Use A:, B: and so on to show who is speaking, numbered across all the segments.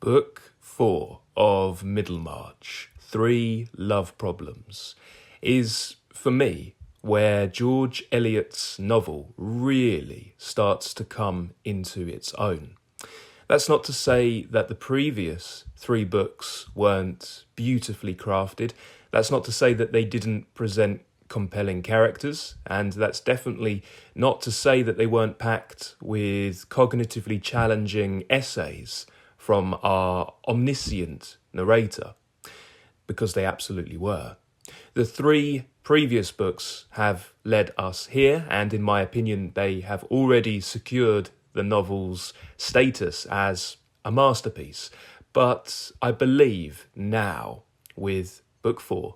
A: Book 4 of Middlemarch, 3 Love Problems, is, for me, where George Eliot's novel really starts to come into its own. That's not to say that the previous 3 books weren't beautifully crafted. That's not to say that they didn't present compelling characters, and that's definitely not to say that they weren't packed with cognitively challenging essays from our omniscient narrator, because they absolutely were. The 3 previous books have led us here, and in my opinion, they have already secured the novel's status as a masterpiece. But I believe now, with Book 4,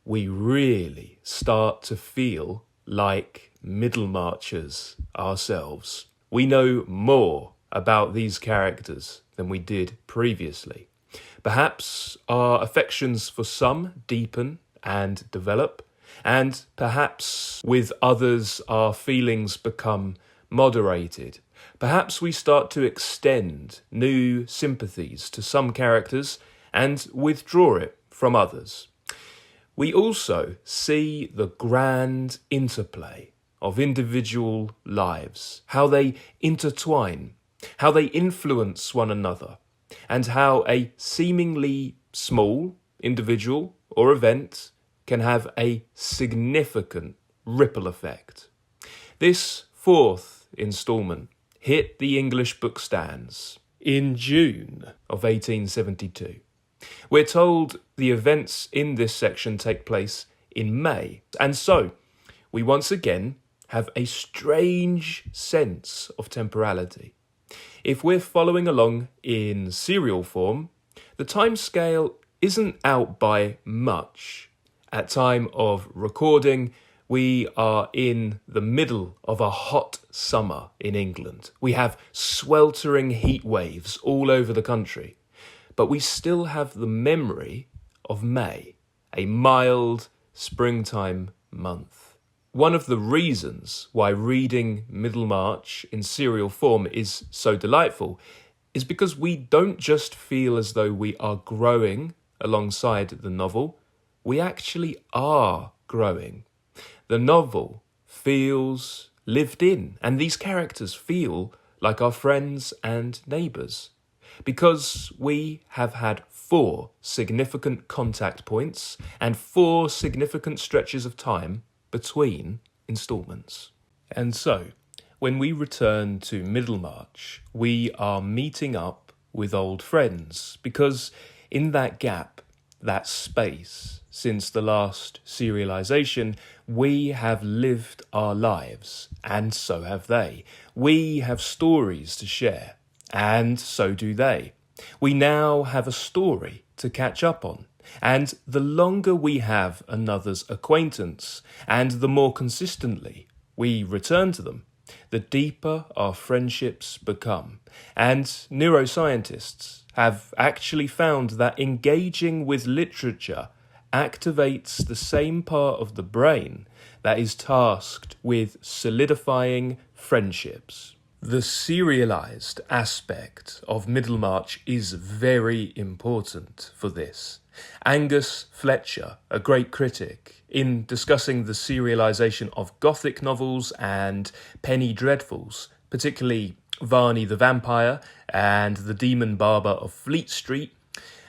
A: we really start to feel like Middlemarchers ourselves. We know more about these characters than we did previously. Perhaps our affections for some deepen and develop, and perhaps with others our feelings become moderated. Perhaps we start to extend new sympathies to some characters and withdraw it from others. We also see the grand interplay of individual lives, how they intertwine, how they influence one another, and how a seemingly small individual or event can have a significant ripple effect. This 4th instalment hit the English bookstands in June of 1872. We're told the events in this section take place in May, and so we once again have a strange sense of temporality. If we're following along in serial form, the timescale isn't out by much. At time of recording, we are in the middle of a hot summer in England. We have sweltering heat waves all over the country, but we still have the memory of May, a mild springtime month. One of the reasons why reading Middlemarch in serial form is so delightful is because we don't just feel as though we are growing alongside the novel, we actually are growing. The novel feels lived in, and these characters feel like our friends and neighbours, because we have had 4 significant contact points and 4 significant stretches of time between instalments. And so, when we return to Middlemarch, we are meeting up with old friends, because in that gap, that space, since the last serialisation, we have lived our lives, and so have they. We have stories to share, and so do they. We now have a story to catch up on, and the longer we have another's acquaintance, and the more consistently we return to them, the deeper our friendships become. And neuroscientists have actually found that engaging with literature activates the same part of the brain that is tasked with solidifying friendships. The serialized aspect of Middlemarch is very important for this. Angus Fletcher, a great critic, in discussing the serialization of Gothic novels and penny dreadfuls, particularly Varney the Vampire and The Demon Barber of Fleet Street,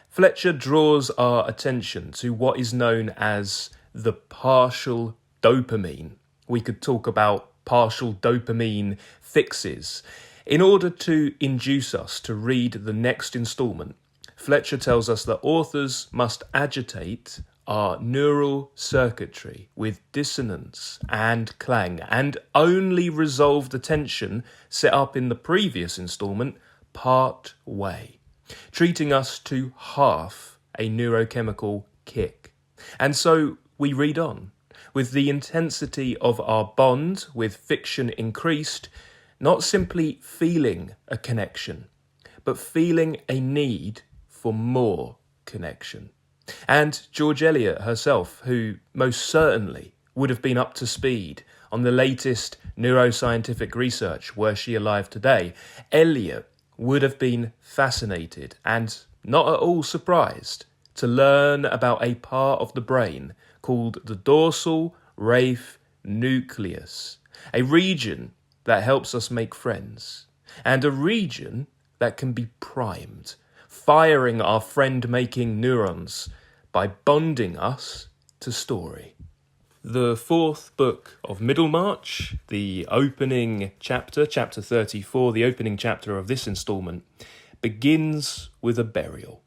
A: Fletcher draws our attention to what is known as the partial dopamine. We could talk about partial dopamine fixes. In order to induce us to read the next instalment, Fletcher tells us that authors must agitate our neural circuitry with dissonance and clang, and only resolve the tension set up in the previous instalment part way, treating us to half a neurochemical kick. And so we read on, with the intensity of our bond with fiction increased, not simply feeling a connection, but feeling a need for more connection. And George Eliot herself, who most certainly would have been up to speed on the latest neuroscientific research were she alive today, Eliot would have been fascinated and not at all surprised to learn about a part of the brain called the dorsal raphe nucleus, a region that helps us make friends, and a region that can be primed, firing our friend-making neurons by bonding us to story. The fourth book of Middlemarch, the opening chapter, chapter 34, the opening chapter of this instalment, begins with a burial.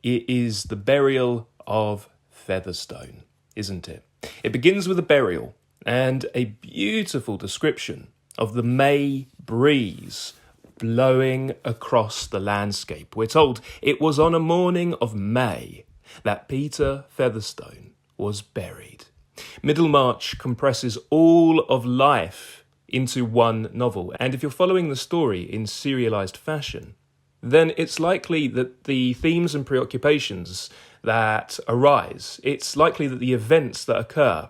A: It is the burial of Featherstone, isn't it? It begins with a burial and a beautiful description of the May breeze blowing across the landscape. We're told it was on a morning of May that Peter Featherstone was buried. Middlemarch compresses all of life into one novel, and if you're following the story in serialized fashion, then it's likely that the themes and preoccupations that arise, it's likely that the events that occur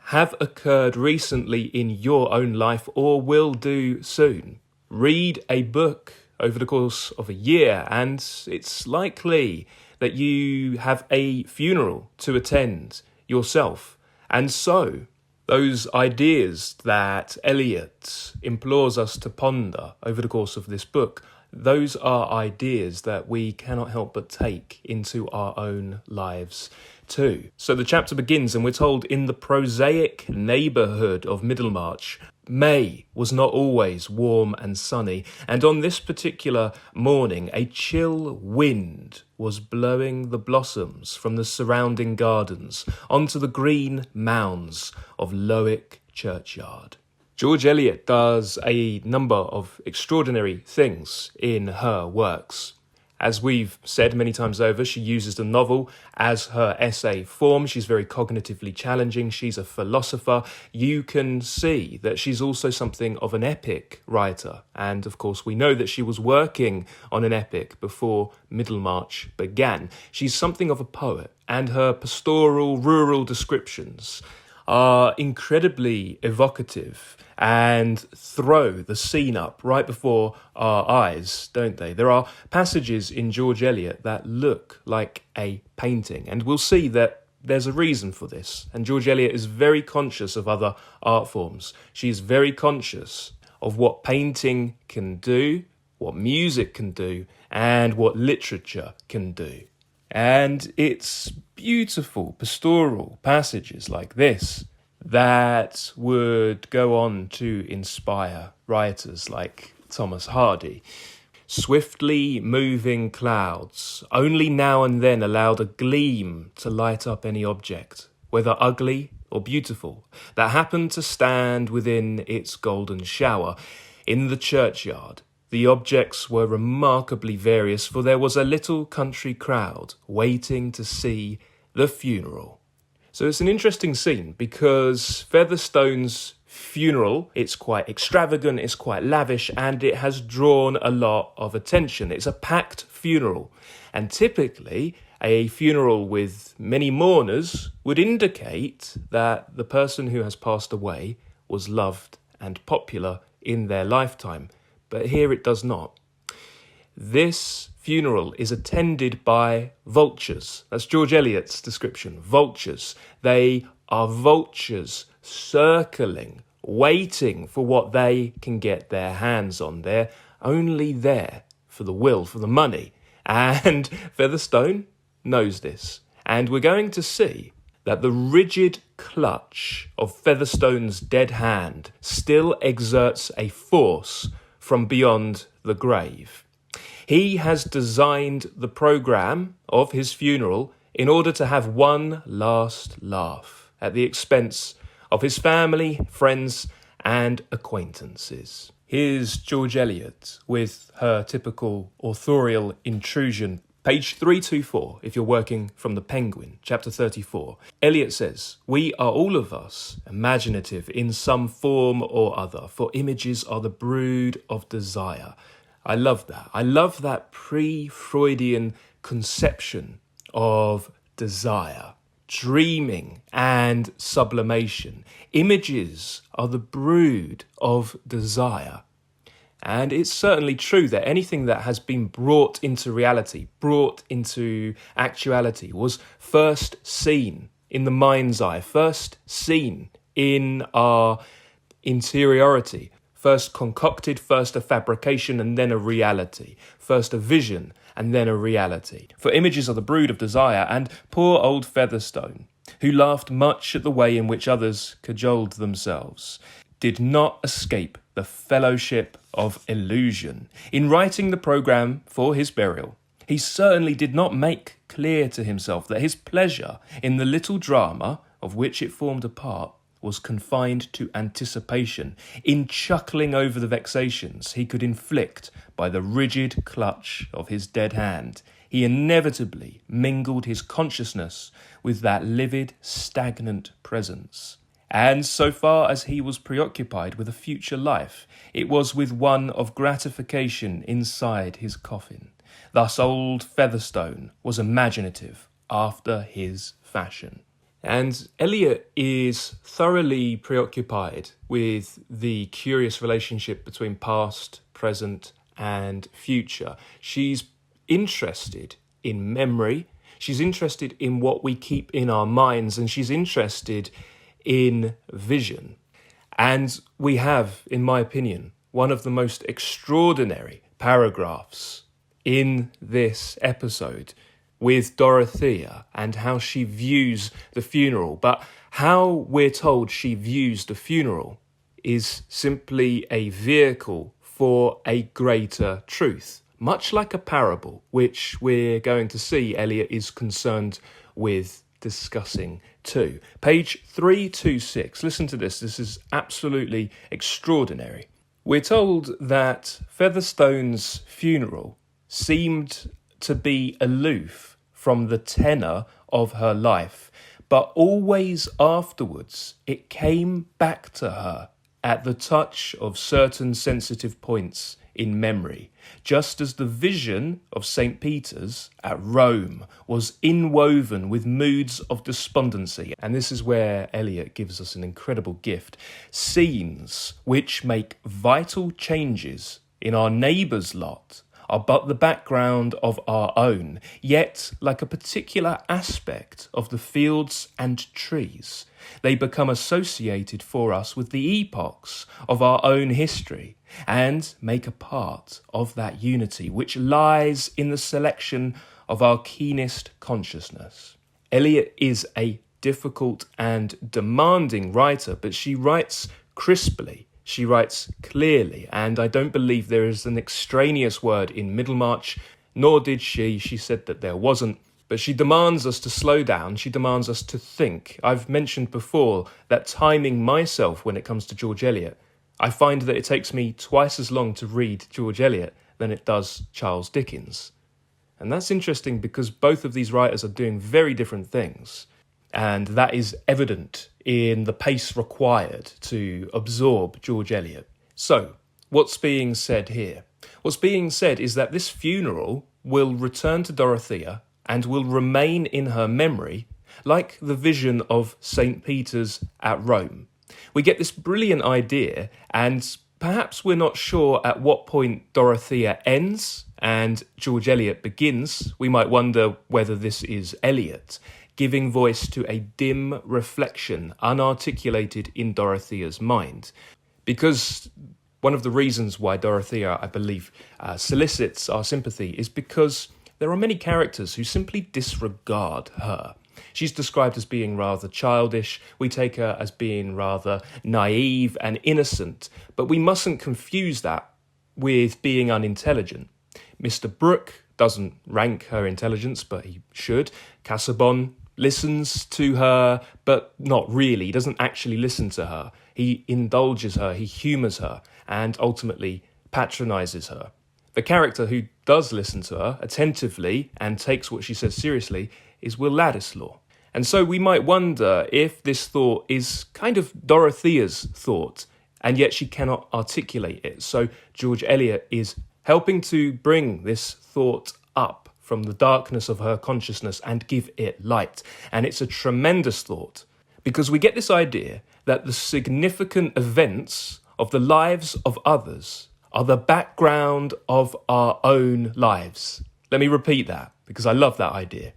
A: have occurred recently in your own life or will do soon. Read a book over the course of a year, and it's likely that you have a funeral to attend yourself. And so, those ideas that Eliot implores us to ponder over the course of this book, those are ideas that we cannot help but take into our own lives too. So the chapter begins and we're told in the prosaic neighbourhood of Middlemarch, May was not always warm and sunny, and on this particular morning a chill wind was blowing the blossoms from the surrounding gardens onto the green mounds of Lowick churchyard. George Eliot does a number of extraordinary things in her works. As we've said many times over, she uses the novel as her essay form. She's very cognitively challenging. She's a philosopher. You can see that she's also something of an epic writer. And of course, we know that she was working on an epic before Middlemarch began. She's something of a poet, and her pastoral, rural descriptions are incredibly evocative and throw the scene up right before our eyes, don't they? There are passages in George Eliot that look like a painting, and we'll see that there's a reason for this. And George Eliot is very conscious of other art forms. She's very conscious of what painting can do, what music can do, and what literature can do. And it's beautiful pastoral passages like this that would go on to inspire writers like Thomas Hardy. Swiftly moving clouds only now and then allowed a gleam to light up any object, whether ugly or beautiful, that happened to stand within its golden shower. In the churchyard, the objects were remarkably various, for there was a little country crowd waiting to see the funeral. So it's an interesting scene because Featherstone's funeral, it's quite extravagant, it's quite lavish, and it has drawn a lot of attention. It's a packed funeral, and typically a funeral with many mourners would indicate that the person who has passed away was loved and popular in their lifetime. But here it does not. This funeral is attended by vultures. That's George Eliot's description. Vultures. They are vultures circling, waiting for what they can get their hands on. They're only there for the will, for the money. And Featherstone knows this. And we're going to see that the rigid clutch of Featherstone's dead hand still exerts a force from beyond the grave. He has designed the programme of his funeral in order to have one last laugh at the expense of his family, friends and acquaintances. Here's George Eliot with her typical authorial intrusion. Page 324, if you're working from the Penguin, chapter 34. Eliot says, "We are all of us imaginative in some form or other, for images are the brood of desire." I love that. I love that pre-Freudian conception of desire, dreaming and sublimation. Images are the brood of desire. And it's certainly true that anything that has been brought into reality, brought into actuality, was first seen in the mind's eye, first seen in our interiority, first concocted, first a fabrication and then a reality, first a vision and then a reality. For images are the brood of desire, and poor old Featherstone, who laughed much at the way in which others cajoled themselves, did not escape the fellowship of illusion. In writing the programme for his burial, he certainly did not make clear to himself that his pleasure in the little drama of which it formed a part was confined to anticipation, in chuckling over the vexations he could inflict by the rigid clutch of his dead hand. He inevitably mingled his consciousness with that livid, stagnant presence. And so far as he was preoccupied with a future life, it was with one of gratification inside his coffin. Thus old Featherstone was imaginative after his fashion. And Eliot is thoroughly preoccupied with the curious relationship between past, present, and future. She's interested in memory, she's interested in what we keep in our minds, and she's interested in vision. And we have, in my opinion, one of the most extraordinary paragraphs in this episode with Dorothea and how she views the funeral. But how we're told she views the funeral is simply a vehicle for a greater truth, much like a parable, which we're going to see Eliot is concerned with discussing too. Page 326, listen to this, this is absolutely extraordinary. We're told that Featherstone's funeral seemed to be aloof from the tenor of her life, but always afterwards it came back to her at the touch of certain sensitive points in memory, just as the vision of St. Peter's at Rome was inwoven with moods of despondency. And this is where Eliot gives us an incredible gift. Scenes which make vital changes in our neighbours' lot are but the background of our own, yet like a particular aspect of the fields and trees, they become associated for us with the epochs of our own history, and make a part of that unity which lies in the selection of our keenest consciousness. Eliot is a difficult and demanding writer, but she writes crisply, she writes clearly, and I don't believe there is an extraneous word in Middlemarch, nor did she said that there wasn't, but she demands us to slow down, she demands us to think. I've mentioned before that timing myself when it comes to George Eliot, I find that it takes me twice as long to read George Eliot than it does Charles Dickens. And that's interesting because both of these writers are doing very different things. And that is evident in the pace required to absorb George Eliot. So, what's being said here? What's being said is that this funeral will return to Dorothea and will remain in her memory like the vision of St. Peter's at Rome. We get this brilliant idea, and perhaps we're not sure at what point Dorothea ends and George Eliot begins. We might wonder whether this is Eliot giving voice to a dim reflection unarticulated in Dorothea's mind. Because one of the reasons why Dorothea, I believe, solicits our sympathy is because there are many characters who simply disregard her. She's described as being rather childish, we take her as being rather naive and innocent, but we mustn't confuse that with being unintelligent. Mr. Brooke doesn't rank her intelligence, but he should. Casaubon listens to her, but not really. He doesn't actually listen to her. He indulges her, he humours her, and ultimately patronises her. The character who does listen to her attentively and takes what she says seriously is Will Ladislaw. And so we might wonder if this thought is kind of Dorothea's thought, and yet she cannot articulate it. So George Eliot is helping to bring this thought up from the darkness of her consciousness and give it light. And it's a tremendous thought, because we get this idea that the significant events of the lives of others are the background of our own lives. Let me repeat that, because I love that idea.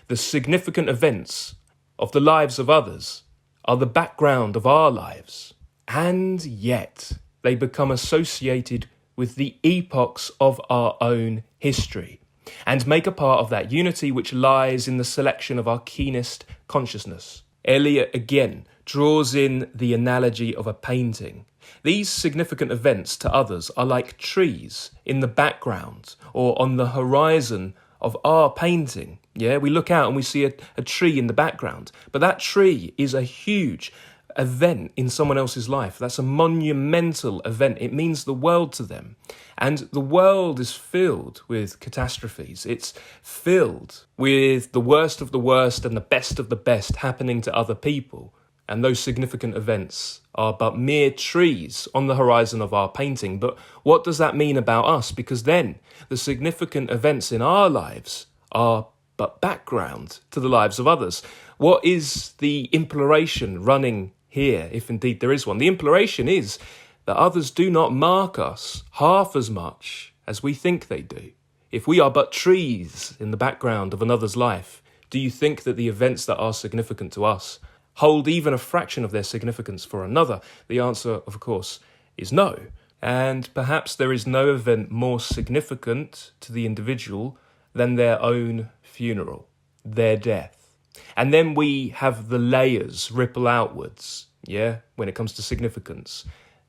A: The significant events of the lives of others are the background of our lives, and yet they become associated with the epochs of our own history and make a part of that unity which lies in the selection of our keenest consciousness. Eliot again draws in the analogy of a painting. These significant events to others are like trees in the background or on the horizon of our painting. Yeah, we look out and we see a tree in the background, but that tree is a huge event in someone else's life. That's a monumental event. It means the world to them. And the world is filled with catastrophes. It's filled with the worst of the worst and the best of the best happening to other people. And those significant events are but mere trees on the horizon of our painting. But what does that mean about us? Because then the significant events in our lives are but background to the lives of others. What is the imploration running here, if indeed there is one? The imploration is that others do not mark us half as much as we think they do. If we are but trees in the background of another's life, do you think that the events that are significant to us hold even a fraction of their significance for another? The answer, of course, is no. And perhaps there is no event more significant to the individual than their own funeral, their death. And then we have the layers ripple outwards, when it comes to significance.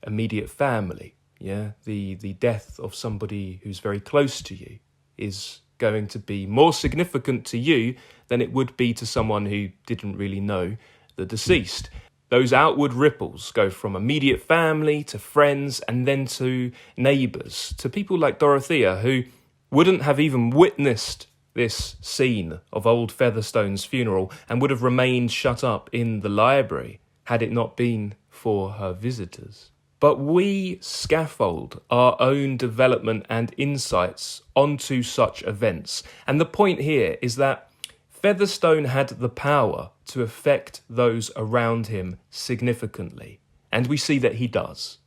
A: Immediate family, the death of somebody who's very close to you is going to be more significant to you than it would be to someone who didn't really know the deceased. Those outward ripples go from immediate family to friends and then to neighbours, to people like Dorothea who wouldn't have even witnessed this scene of old Featherstone's funeral and would have remained shut up in the library had it not been for her visitors. But we scaffold our own development and insights onto such events. And the point here is that Featherstone had the power to affect those around him significantly. And we see that he does.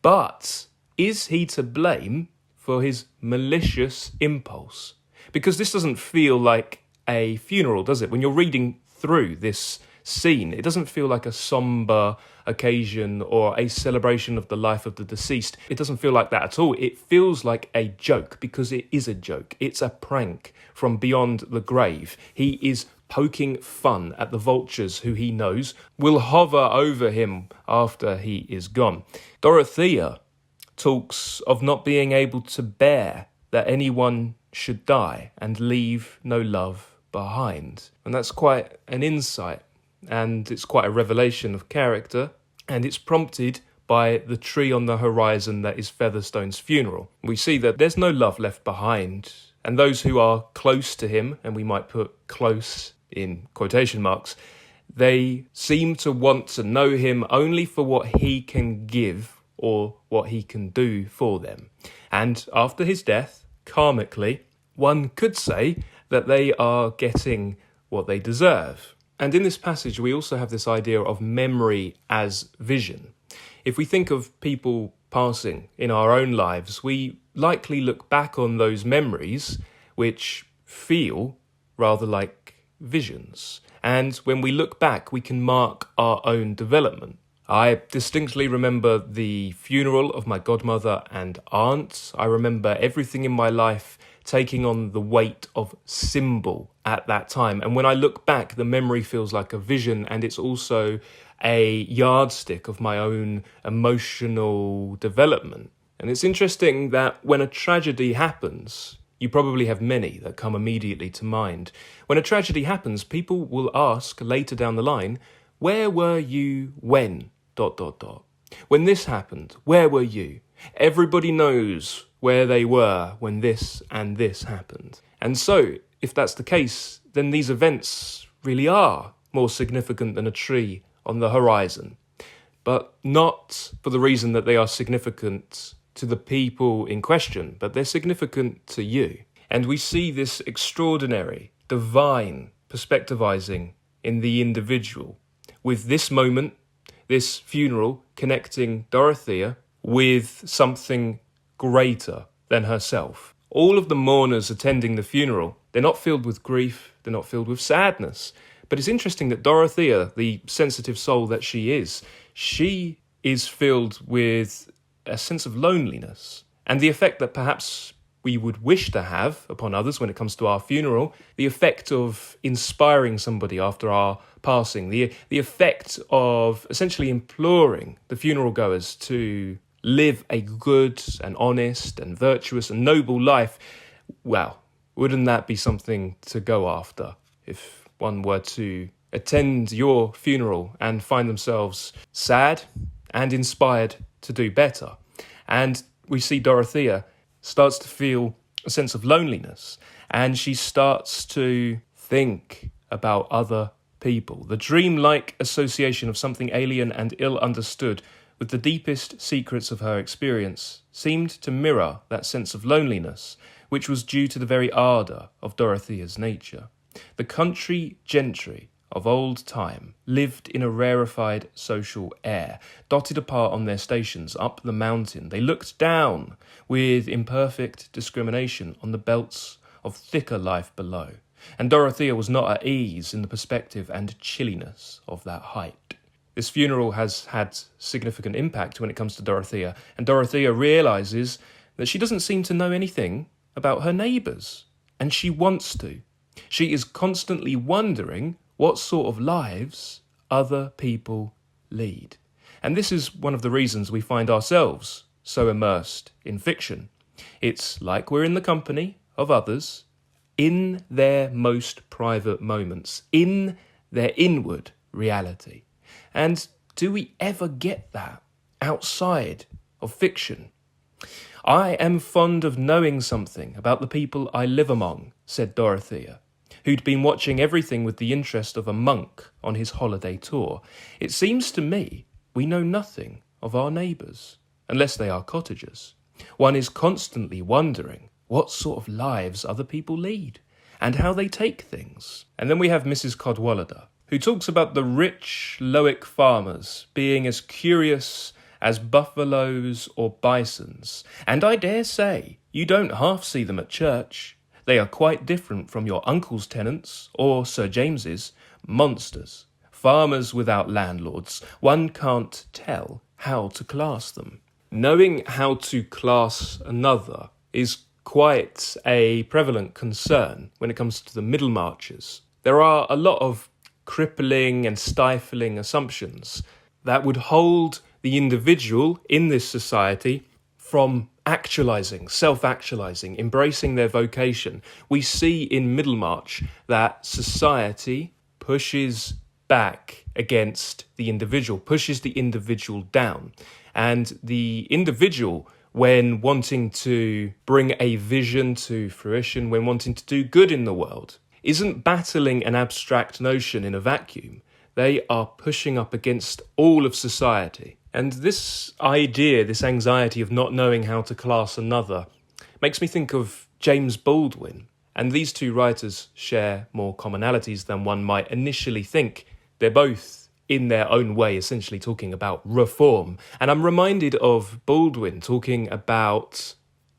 A: But is he to blame for his malicious impulse? Because this doesn't feel like a funeral, does it? When you're reading through this scene, it doesn't feel like a somber occasion or a celebration of the life of the deceased. It doesn't feel like that at all. It feels like a joke, because it is a joke. It's a prank from beyond the grave. He is poking fun at the vultures who he knows will hover over him after he is gone. Dorothea talks of not being able to bear that anyone should die and leave no love behind. And that's quite an insight, and it's quite a revelation of character, and it's prompted by the tree on the horizon that is Featherstone's funeral. We see that there's no love left behind, and those who are close to him, and we might put close in quotation marks, they seem to want to know him only for what he can give or what he can do for them. And after his death, karmically, one could say that they are getting what they deserve. And in this passage, we also have this idea of memory as vision. If we think of people passing in our own lives, we likely look back on those memories which feel rather like visions. And when we look back, we can mark our own development. I distinctly remember the funeral of my godmother and aunt. I remember everything in my life taking on the weight of symbol at that time. And when I look back, the memory feels like a vision, and it's also a yardstick of my own emotional development. And it's interesting that when a tragedy happens, you probably have many that come immediately to mind. When a tragedy happens, people will ask later down the line, where were you when ... When this happened, where were you? Everybody knows where they were when this and this happened. And so, if that's the case, then these events really are more significant than a tree on the horizon. But not for the reason that they are significant to the people in question, but they're significant to you. And we see this extraordinary, divine perspectivizing in the individual, with this moment, this funeral, connecting Dorothea with something greater than herself. All of the mourners attending the funeral, they're not filled with grief, they're not filled with sadness. But it's interesting that Dorothea, the sensitive soul that she is filled with a sense of loneliness. And the effect that perhaps we would wish to have upon others when it comes to our funeral, the effect of inspiring somebody after our passing, the effect of essentially imploring the funeral goers to live a good and honest and virtuous and noble life. Well, wouldn't that be something to go after if one were to attend your funeral and find themselves sad and inspired to do better? And we see Dorothea starts to feel a sense of loneliness, and she starts to think about other people. The dreamlike association of something alien and ill understood with the deepest secrets of her experience seemed to mirror that sense of loneliness, which was due to the very ardour of Dorothea's nature. The country gentry of old time lived in a rarefied social air. Dotted apart on their stations up the mountain, they looked down with imperfect discrimination on the belts of thicker life below. And Dorothea was not at ease in the perspective and chilliness of that height. This funeral has had significant impact when it comes to Dorothea, and Dorothea realises that she doesn't seem to know anything about her neighbours, and she wants to. She is constantly wondering what sort of lives other people lead. And this is one of the reasons we find ourselves so immersed in fiction. It's like we're in the company of others, in their most private moments, in their inward reality. And do we ever get that outside of fiction? I am fond of knowing something about the people I live among, said Dorothea, who'd been watching everything with the interest of a monk on his holiday tour. It seems to me we know nothing of our neighbours, unless they are cottagers. One is constantly wondering what sort of lives other people lead, and how they take things. And then we have Mrs. Cadwallader, who talks about the rich Loic farmers being as curious as buffaloes or bisons, and I dare say you don't half see them at church. They are quite different from your uncle's tenants, or Sir James's, monsters. Farmers without landlords, one can't tell how to class them. Knowing how to class another is quite a prevalent concern when it comes to the Middlemarchers. There are a lot of crippling and stifling assumptions that would hold the individual in this society from actualising, self-actualising, embracing their vocation. We see in Middlemarch that society pushes back against the individual, pushes the individual down. And the individual, when wanting to bring a vision to fruition, when wanting to do good in the world, isn't battling an abstract notion in a vacuum. They are pushing up against all of society. And this idea, this anxiety of not knowing how to class another, makes me think of James Baldwin. And these two writers share more commonalities than one might initially think. They're both, in their own way, essentially talking about reform. And I'm reminded of Baldwin talking about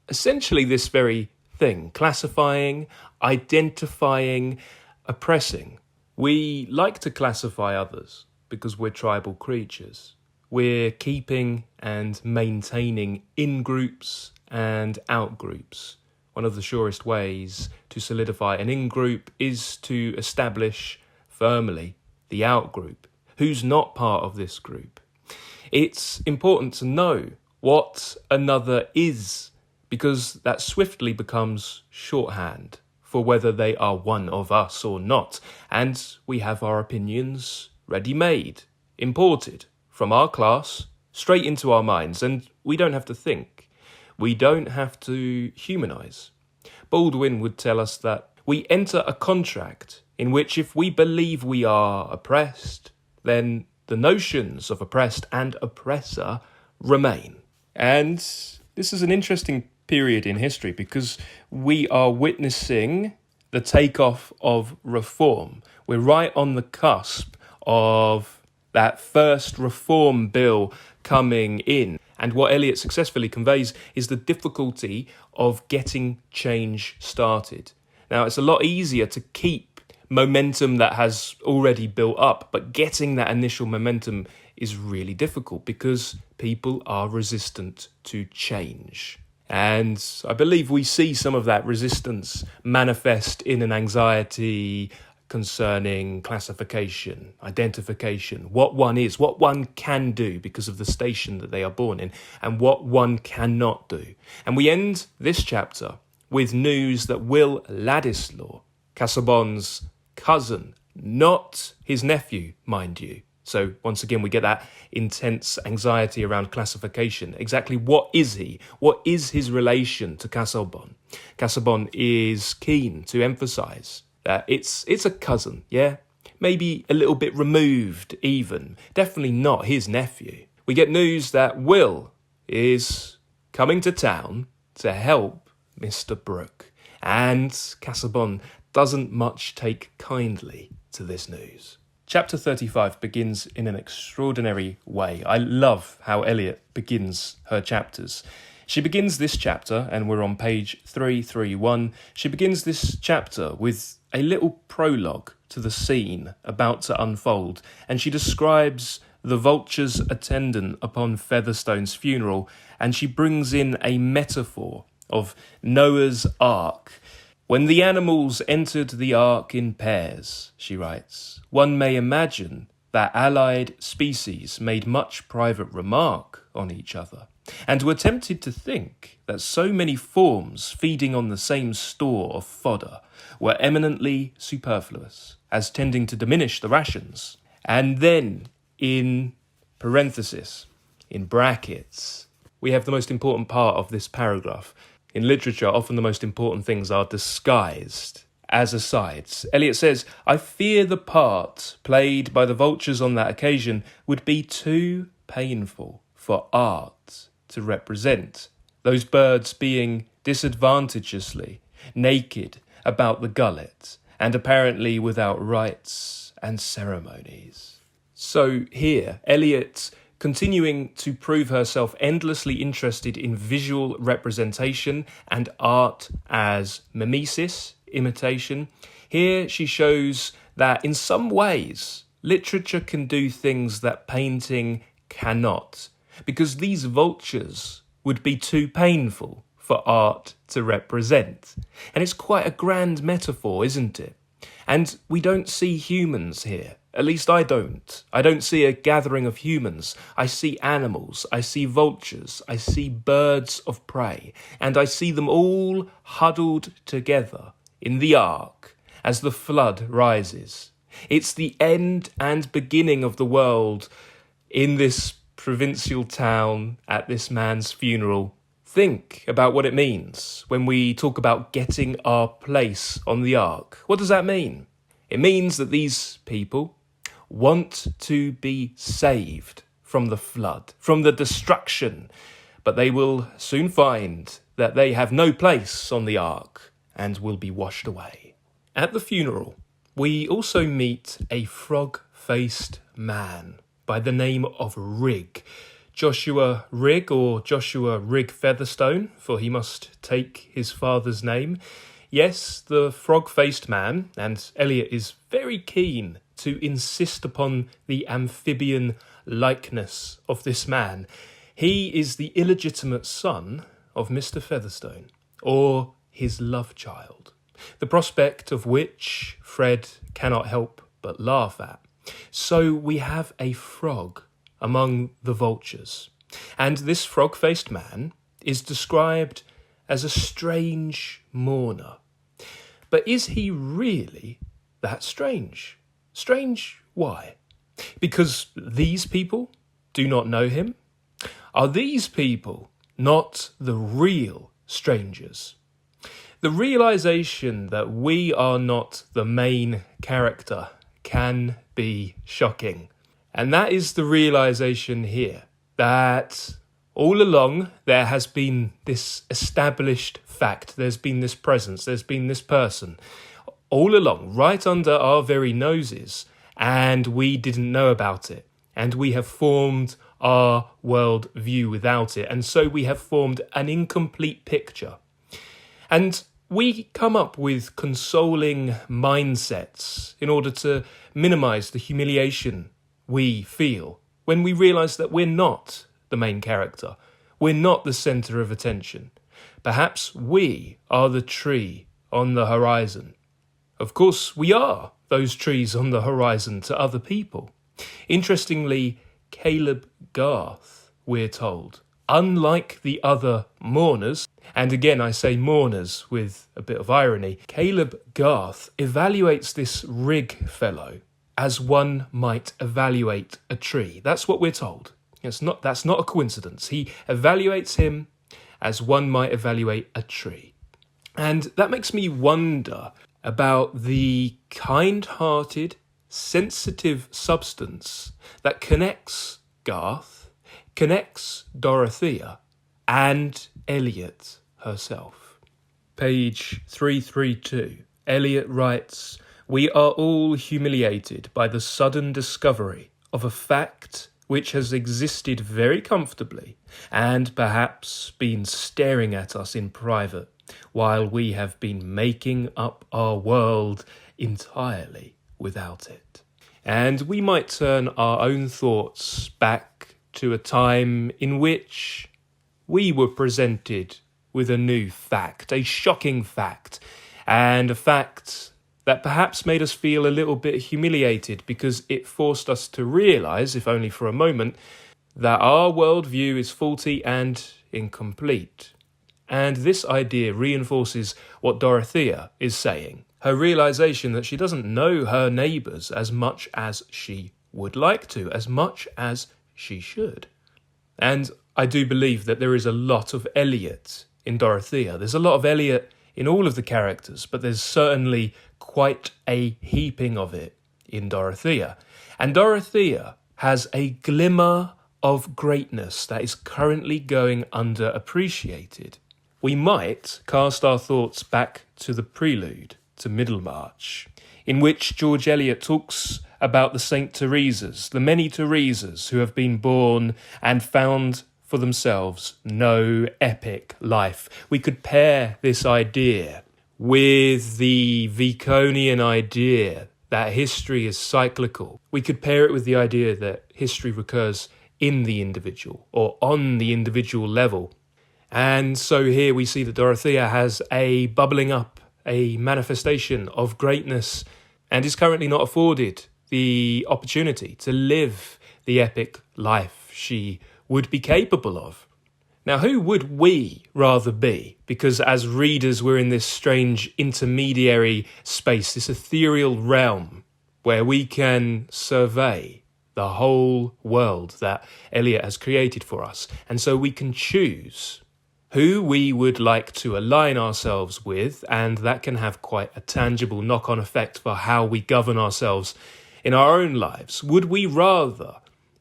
A: essentially this very thing, classifying, identifying, oppressing. We like to classify others because we're tribal creatures. We're keeping and maintaining in-groups and out-groups. One of the surest ways to solidify an in-group is to establish firmly the out-group, who's not part of this group. It's important to know what another is, because that swiftly becomes shorthand for whether they are one of us or not, and we have our opinions ready-made, imported from our class straight into our minds, and we don't have to think. We don't have to humanise. Baldwin would tell us that we enter a contract in which if we believe we are oppressed, then the notions of oppressed and oppressor remain. And this is an interesting period in history because we are witnessing the takeoff of reform. We're right on the cusp of that first reform bill coming in. And what Eliot successfully conveys is the difficulty of getting change started. Now, it's a lot easier to keep momentum that has already built up, but getting that initial momentum is really difficult because people are resistant to change. And I believe we see some of that resistance manifest in an anxiety concerning classification, identification, what one is, what one can do because of the station that they are born in, and what one cannot do. And we end this chapter with news that Will Ladislaw, Casaubon's cousin, not his nephew, mind you. So once again, we get that intense anxiety around classification. Exactly what is he? What is his relation to Casaubon? Casaubon is keen to emphasise that it's a cousin, yeah? Maybe a little bit removed even. Definitely not his nephew. We get news that Will is coming to town to help Mr. Brooke. And Casaubon doesn't much take kindly to this news. Chapter 35 begins in an extraordinary way. I love how Eliot begins her chapters. She begins this chapter, and we're on page 331, she begins this chapter with a little prologue to the scene about to unfold, and she describes the vultures attendant upon Featherstone's funeral, and she brings in a metaphor of Noah's Ark. When the animals entered the ark in pairs, she writes, one may imagine that allied species made much private remark on each other, and were tempted to think that so many forms feeding on the same store of fodder were eminently superfluous, as tending to diminish the rations. And then, in parenthesis, in brackets, we have the most important part of this paragraph. In literature, often the most important things are disguised as asides. Eliot says, I fear the part played by the vultures on that occasion would be too painful for art to represent, those birds being disadvantageously naked about the gullet, and apparently without rites and ceremonies. So here, Eliot, continuing to prove herself endlessly interested in visual representation and art as mimesis, imitation. Here she shows that in some ways, literature can do things that painting cannot, because these vultures would be too painful for art to represent. And it's quite a grand metaphor, isn't it? And we don't see humans here. At least I don't. I don't see a gathering of humans. I see animals. I see vultures. I see birds of prey. And I see them all huddled together in the ark as the flood rises. It's the end and beginning of the world in this provincial town at this man's funeral. Think about what it means when we talk about getting our place on the ark. What does that mean? It means that these people want to be saved from the flood, from the destruction, but they will soon find that they have no place on the ark and will be washed away. At the funeral, we also meet a frog-faced man by the name of Rigg. Joshua Rigg, or Joshua Rigg Featherstone, for he must take his father's name. Yes, the frog-faced man, and Eliot is very keen to insist upon the amphibian likeness of this man. He is the illegitimate son of Mr. Featherstone, or his love child, the prospect of which Fred cannot help but laugh at. So we have a frog among the vultures, and this frog-faced man is described as a strange mourner. But is he really that strange? Strange why? Because these people do not know him? Are these people not the real strangers? The realisation that we are not the main character can be shocking. And that is the realisation here, that all along there has been this established fact, there's been this presence, there's been this person, all along, right under our very noses, and we didn't know about it. And we have formed our world view without it, and so we have formed an incomplete picture. And we come up with consoling mindsets in order to minimise the humiliation we feel when we realise that we're not the main character, we're not the centre of attention. Perhaps we are the tree on the horizon. Of course, we are those trees on the horizon to other people. Interestingly, Caleb Garth, we're told, unlike the other mourners, and again I say mourners with a bit of irony, Caleb Garth evaluates this Rigg fellow as one might evaluate a tree. That's what we're told. That's not a coincidence. He evaluates him as one might evaluate a tree. And that makes me wonder about the kind-hearted, sensitive substance that connects Garth, connects Dorothea, and Eliot herself. Page 332. Eliot writes, "We are all humiliated by the sudden discovery of a fact which has existed very comfortably and perhaps been staring at us in private while we have been making up our world entirely without it." And we might turn our own thoughts back to a time in which we were presented with a new fact, a shocking fact, and a fact that perhaps made us feel a little bit humiliated because it forced us to realise, if only for a moment, that our worldview is faulty and incomplete. And this idea reinforces what Dorothea is saying, her realisation that she doesn't know her neighbours as much as she would like to, as much as she should. And I do believe that there is a lot of Eliot in Dorothea. There's a lot of Eliot in all of the characters, but there's certainly quite a heaping of it in Dorothea. And Dorothea has a glimmer of greatness that is currently going underappreciated. We might cast our thoughts back to the prelude to Middlemarch, in which George Eliot talks about the St. Teresas, the many Teresas who have been born and found for themselves no epic life. We could pair this idea with the Baconian idea that history is cyclical. We could pair it with the idea that history recurs in the individual or on the individual level. And so here we see that Dorothea has a bubbling up, a manifestation of greatness, and is currently not afforded the opportunity to live the epic life she would be capable of. Now, who would we rather be? Because as readers, we're in this strange intermediary space, this ethereal realm where we can survey the whole world that Eliot has created for us. And so we can choose who we would like to align ourselves with, and that can have quite a tangible knock-on effect for how we govern ourselves in our own lives. Would we rather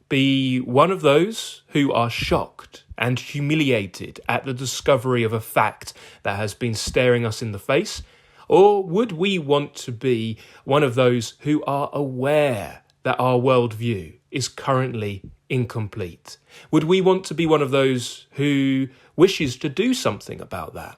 A: be one of those who are shocked and humiliated at the discovery of a fact that has been staring us in the face? Or would we want to be one of those who are aware that our worldview is currently incomplete? Would we want to be one of those who wishes to do something about that?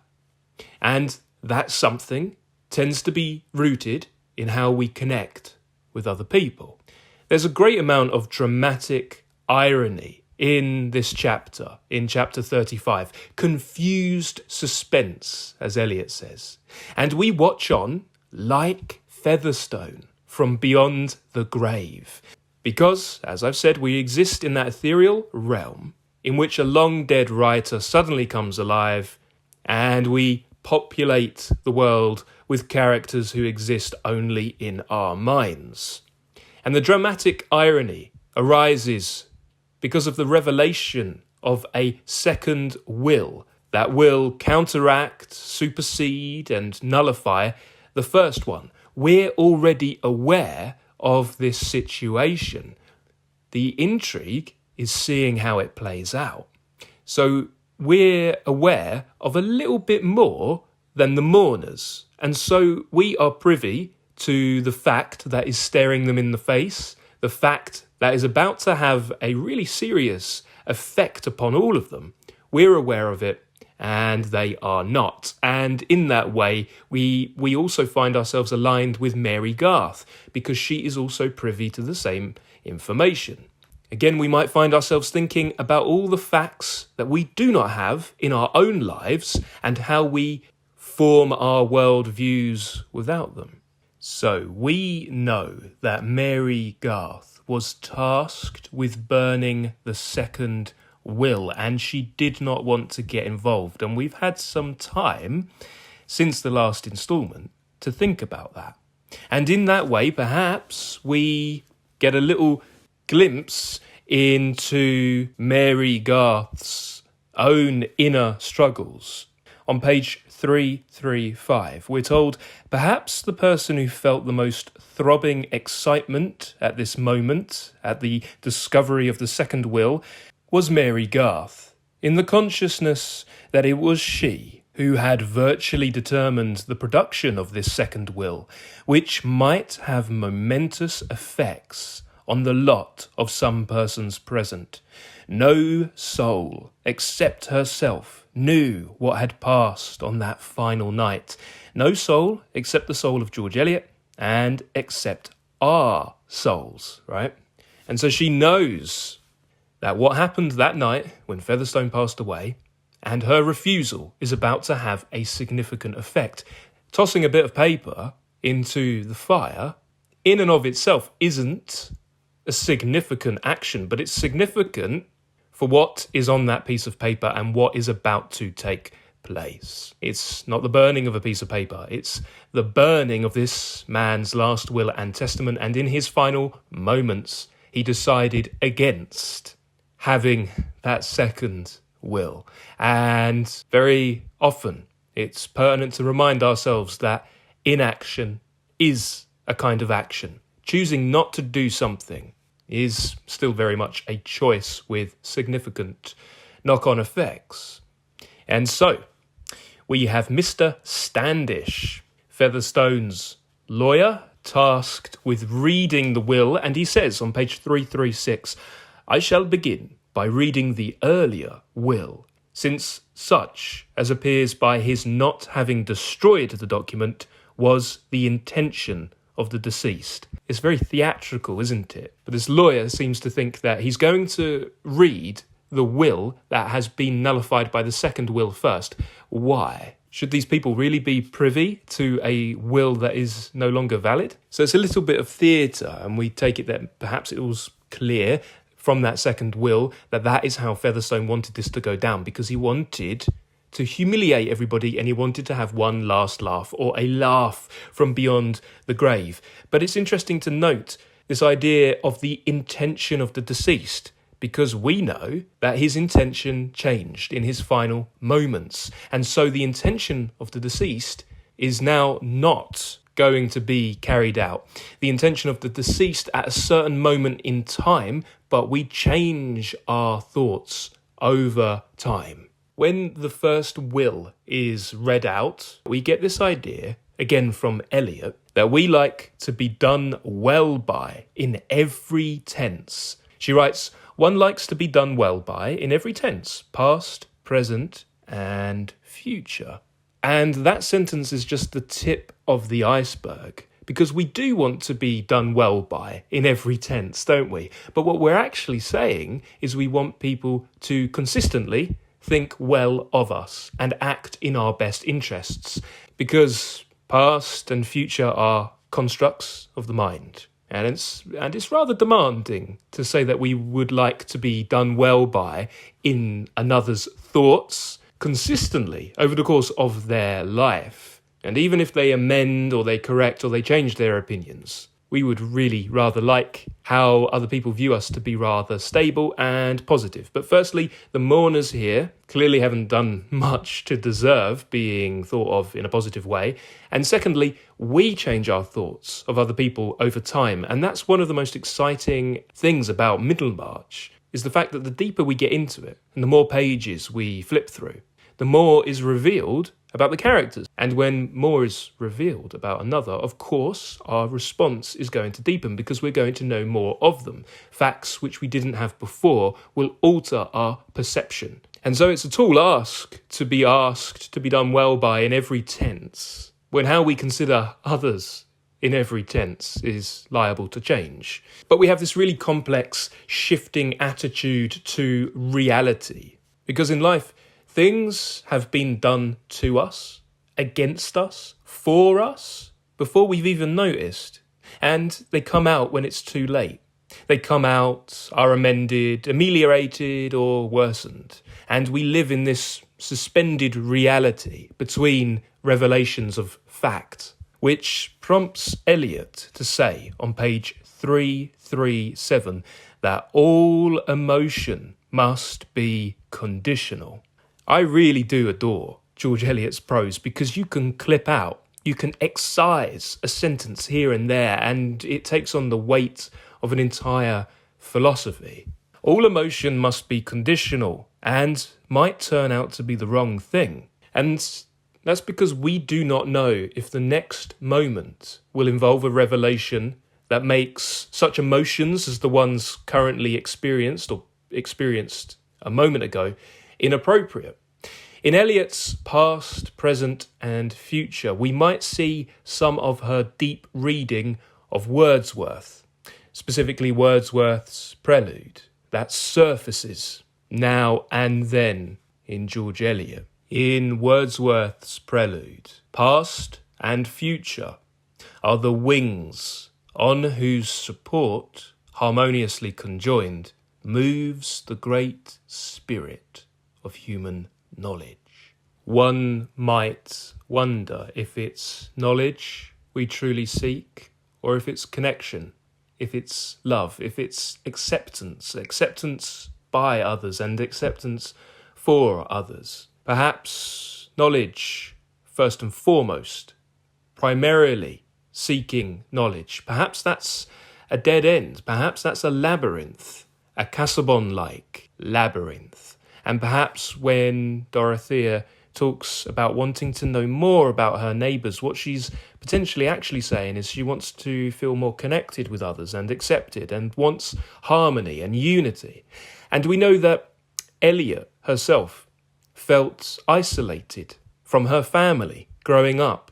A: And that something tends to be rooted in how we connect with other people. There's a great amount of dramatic irony in this chapter, in chapter 35. Confused suspense, as Eliot says. And we watch on like Featherstone from beyond the grave. Because, as I've said, we exist in that ethereal realm in which a long-dead writer suddenly comes alive, and we populate the world with characters who exist only in our minds. And the dramatic irony arises because of the revelation of a second will that will counteract, supersede, and nullify the first one. We're already aware of this situation. The intrigue is seeing how it plays out. So we're aware of a little bit more than the mourners. And so we are privy to the fact that is staring them in the face, the fact that is about to have a really serious effect upon all of them. We're aware of it, and they are not. And in that way, we also find ourselves aligned with Mary Garth, because she is also privy to the same information. Again, we might find ourselves thinking about all the facts that we do not have in our own lives and how we form our world views without them. So we know that Mary Garth was tasked with burning the second will, and she did not want to get involved. And we've had some time since the last instalment to think about that. And in that way, perhaps we get a little glimpse into Mary Garth's own inner struggles. On page 335, we're told, perhaps the person who felt the most throbbing excitement at this moment, at the discovery of the second will, was Mary Garth, in the consciousness that it was she who had virtually determined the production of this second will, which might have momentous effects on the lot of some persons present. No soul, except herself, knew what had passed on that final night. No soul, except the soul of George Eliot, and except our souls, right? And so she knows that what happened that night when Featherstone passed away, and her refusal is about to have a significant effect. Tossing a bit of paper into the fire, in and of itself, isn't a significant action, but it's significant for what is on that piece of paper and what is about to take place. It's not the burning of a piece of paper, it's the burning of this man's last will and testament, and in his final moments, he decided against having that second will. And very often it's pertinent to remind ourselves that inaction is a kind of action. Choosing not to do something is still very much a choice with significant knock-on effects. And so we have Mr. Standish, Featherstone's lawyer, tasked with reading the will, and he says on page 336, I shall begin by reading the earlier will, since such as appears by his not having destroyed the document was the intention of the deceased. It's very theatrical, isn't it? But this lawyer seems to think that he's going to read the will that has been nullified by the second will first. Why? Should these people really be privy to a will that is no longer valid? So it's a little bit of theatre, and we take it that perhaps it was clear from that second will that that is how Featherstone wanted this to go down, because he wanted to humiliate everybody and he wanted to have one last laugh, or a laugh from beyond the grave. But it's interesting to note this idea of the intention of the deceased, because we know that his intention changed in his final moments. And so the intention of the deceased is now not going to be carried out. The intention of the deceased at a certain moment in time, but we change our thoughts over time. When the first will is read out, we get this idea, again from Eliot, that we like to be done well by in every tense. She writes, one likes to be done well by in every tense, past, present, and future. And that sentence is just the tip of the iceberg, because we do want to be done well by in every tense, don't we? But what we're actually saying is we want people to consistently think well of us and act in our best interests, because past and future are constructs of the mind. And it's rather demanding to say that we would like to be done well by in another's thoughts consistently over the course of their life. And even if they amend or they correct or they change their opinions, we would really rather like how other people view us to be rather stable and positive. But firstly, the mourners here clearly haven't done much to deserve being thought of in a positive way. And secondly, we change our thoughts of other people over time. And that's one of the most exciting things about Middlemarch, is the fact that the deeper we get into it and the more pages we flip through, the more is revealed about the characters. And when more is revealed about another, of course, our response is going to deepen because we're going to know more of them. Facts which we didn't have before will alter our perception. And so it's a tall ask to be asked to be done well by in every tense, when how we consider others in every tense is liable to change. But we have this really complex, shifting attitude to reality. Because in life, things have been done to us, against us, for us, before we've even noticed. And they come out when it's too late. They come out, are amended, ameliorated, or worsened. And we live in this suspended reality between revelations of fact, which prompts Eliot to say on page 337 that all emotion must be conditional. I really do adore George Eliot's prose because you can clip out, you can excise a sentence here and there, and it takes on the weight of an entire philosophy. All emotion must be conditional and might turn out to be the wrong thing. And that's because we do not know if the next moment will involve a revelation that makes such emotions as the ones currently experienced or experienced a moment ago inappropriate. In Eliot's past, present and future, we might see some of her deep reading of Wordsworth, specifically Wordsworth's Prelude, that surfaces now and then in George Eliot. In Wordsworth's Prelude, past and future are the wings on whose support, harmoniously conjoined, moves the great spirit of human knowledge. One might wonder if it's knowledge we truly seek, or if it's connection, if it's love, if it's acceptance by others and acceptance for others. Perhaps knowledge, first and foremost, primarily seeking knowledge. Perhaps that's a dead end. Perhaps that's a labyrinth, a Casaubon-like labyrinth. And perhaps when Dorothea talks about wanting to know more about her neighbours, what she's potentially actually saying is she wants to feel more connected with others and accepted and wants harmony and unity. And we know that Eliot herself felt isolated from her family growing up,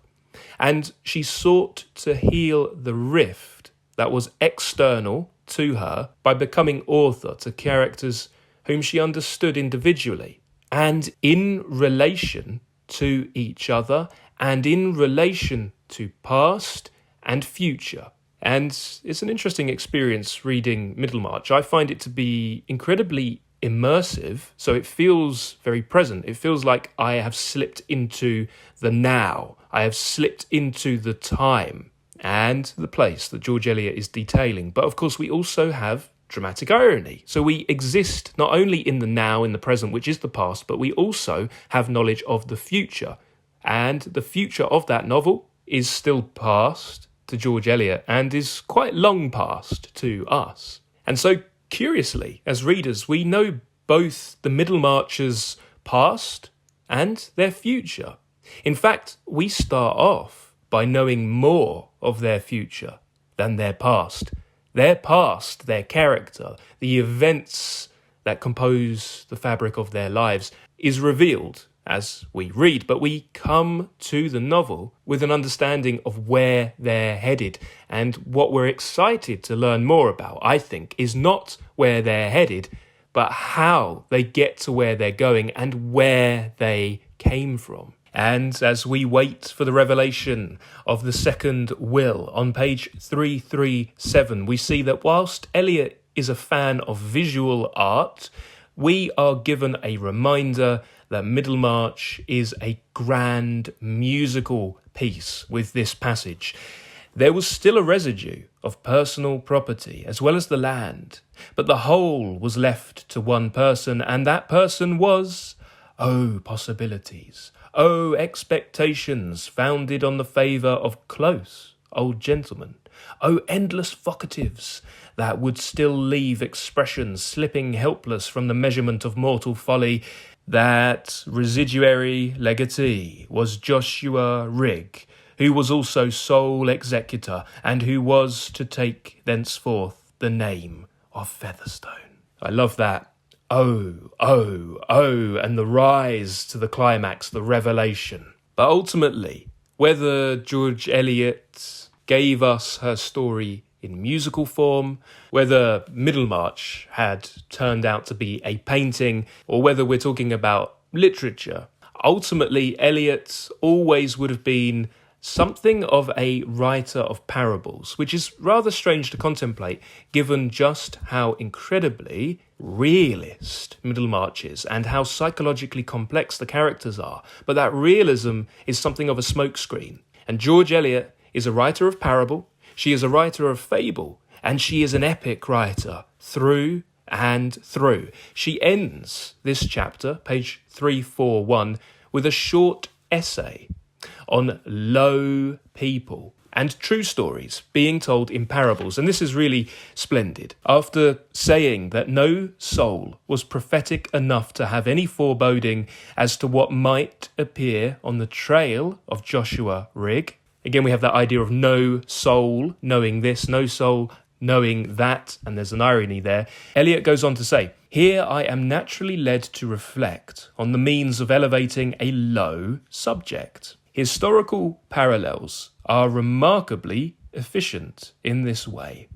A: and she sought to heal the rift that was external to her by becoming author to characters whom she understood individually and in relation to each other and in relation to past and future. And it's an interesting experience reading Middlemarch. I find it to be incredibly immersive, so it feels very present. It feels like I have slipped into the now. I have slipped into the time and the place that George Eliot is detailing. But of course, we also have dramatic irony. So we exist not only in the now, in the present, which is the past, but we also have knowledge of the future. And the future of that novel is still past to George Eliot and is quite long past to us. And so curiously, as readers, we know both the Middlemarchers' past and their future. In fact, we start off by knowing more of their future than their past. Their past, their character, the events that compose the fabric of their lives is revealed as we read, but we come to the novel with an understanding of where they're headed. And what we're excited to learn more about, I think, is not where they're headed, but how they get to where they're going and where they came from. And as we wait for the revelation of the second will, on page 337, we see that whilst Eliot is a fan of visual art, we are given a reminder that Middlemarch is a grand musical piece with this passage. There was still a residue of personal property as well as the land, but the whole was left to one person, and that person was, oh, possibilities, oh, expectations founded on the favour of close old gentlemen, oh, endless vocatives that would still leave expressions slipping helpless from the measurement of mortal folly. that residuary legatee was Joshua Rigg, who was also sole executor and who was to take thenceforth the name of Featherstone. I love that. Oh, and the rise to the climax, the revelation. But ultimately, whether George Eliot gave us her story in musical form, whether Middlemarch had turned out to be a painting, or whether we're talking about literature, ultimately Eliot always would have been something of a writer of parables, which is rather strange to contemplate given just how incredibly realist Middlemarch is and how psychologically complex the characters are. But that realism is something of a smokescreen. And George Eliot is a writer of parable, she is a writer of fable, and she is an epic writer through and through. She ends this chapter, page 341, with a short essay on low people and true stories being told in parables. And this is really splendid. After saying that no soul was prophetic enough to have any foreboding as to what might appear on the trail of Joshua Rigg, again we have that idea of no soul knowing this, no soul knowing that, and there's an irony there. Eliot goes on to say, "Here I am naturally led to reflect on the means of elevating a low subject. Historical parallels are remarkably efficient in this way.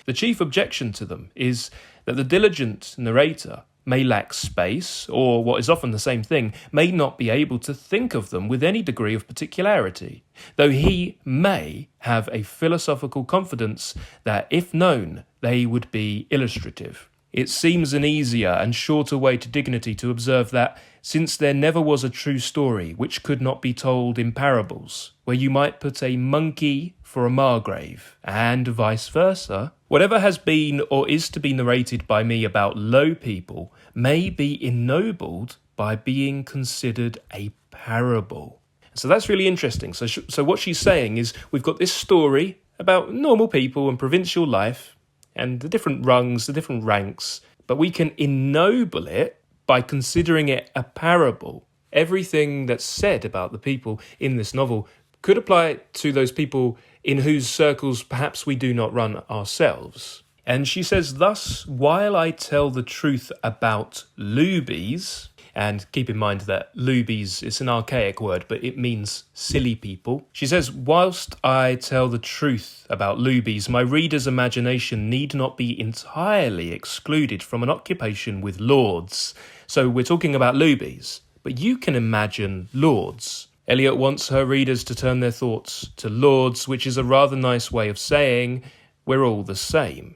A: The chief objection to them is that the diligent narrator may lack space, or what is often the same thing, may not be able to think of them with any degree of particularity, though he may have a philosophical confidence that, if known, they would be illustrative. It seems an easier and shorter way to dignity to observe that, since there never was a true story which could not be told in parables, where you might put a monkey for a margrave, and vice versa, whatever has been or is to be narrated by me about low people may be ennobled by being considered a parable." So that's really interesting. So what she's saying is we've got this story about normal people and provincial life and the different rungs, the different ranks, but we can ennoble it by considering it a parable. Everything that's said about the people in this novel could apply to those people in whose circles perhaps we do not run ourselves. And she says, "Thus, while I tell the truth about loobies," and keep in mind that loobies is an archaic word, but it means silly people. She says, "Whilst I tell the truth about loobies, my reader's imagination need not be entirely excluded from an occupation with lords." So we're talking about loobies, but you can imagine lords. Eliot wants her readers to turn their thoughts to lords, which is a rather nice way of saying we're all the same.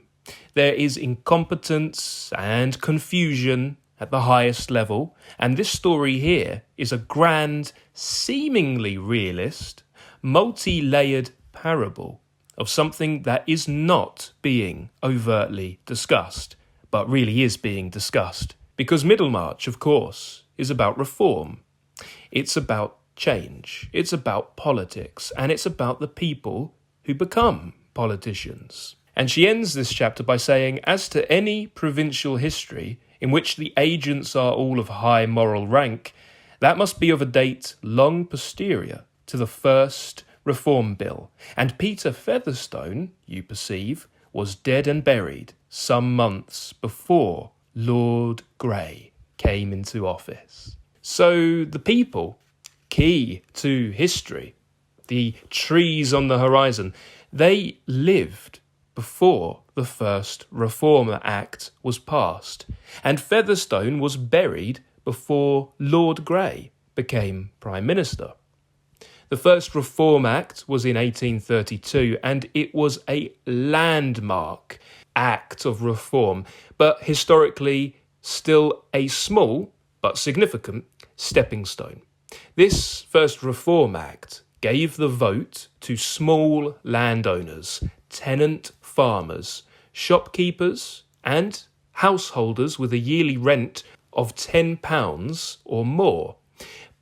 A: There is incompetence and confusion at the highest level, and this story here is a grand, seemingly realist, multi-layered parable of something that is not being overtly discussed, but really is being discussed. Because Middlemarch, of course, is about reform. It's about change. It's about politics, and it's about the people who become politicians. And she ends this chapter by saying, "As to any provincial history in which the agents are all of high moral rank, that must be of a date long posterior to the first Reform Bill. And Peter Featherstone, you perceive, was dead and buried some months before Lord Grey came into office." So the people, key to history, the trees on the horizon, they lived before the first Reform Act was passed, and Featherstone was buried before Lord Grey became Prime Minister. The first Reform Act was in 1832, and it was a landmark act of reform, but historically still a small but significant stepping stone. This first Reform Act gave the vote to small landowners, tenant farmers, shopkeepers, and householders with a yearly rent of £10 or more.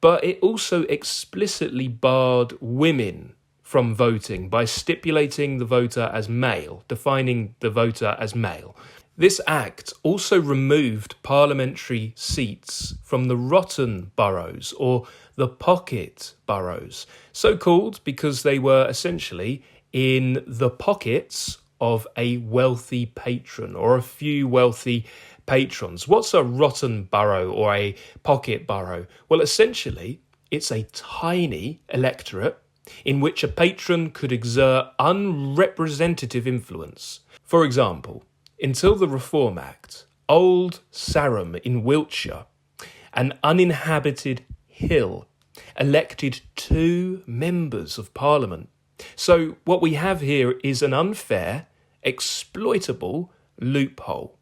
A: But it also explicitly barred women from voting by stipulating the voter as male, defining the voter as male. This act also removed parliamentary seats from the rotten boroughs, or the pocket boroughs, so called because they were essentially in the pockets of a wealthy patron or a few wealthy patrons. What's a rotten borough or a pocket borough? Well, essentially, it's a tiny electorate in which a patron could exert unrepresentative influence. For example, until the Reform Act, Old Sarum in Wiltshire, an uninhabited hill, elected 2 members of Parliament. So what we have here is an unfair, exploitable loophole.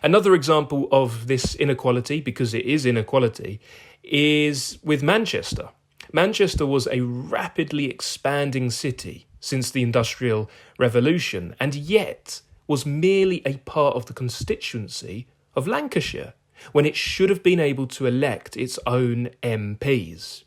A: Another example of this inequality, because it is inequality, is with Manchester. Manchester was a rapidly expanding city since the Industrial Revolution, and yet was merely a part of the constituency of Lancashire, when it should have been able to elect its own MPs.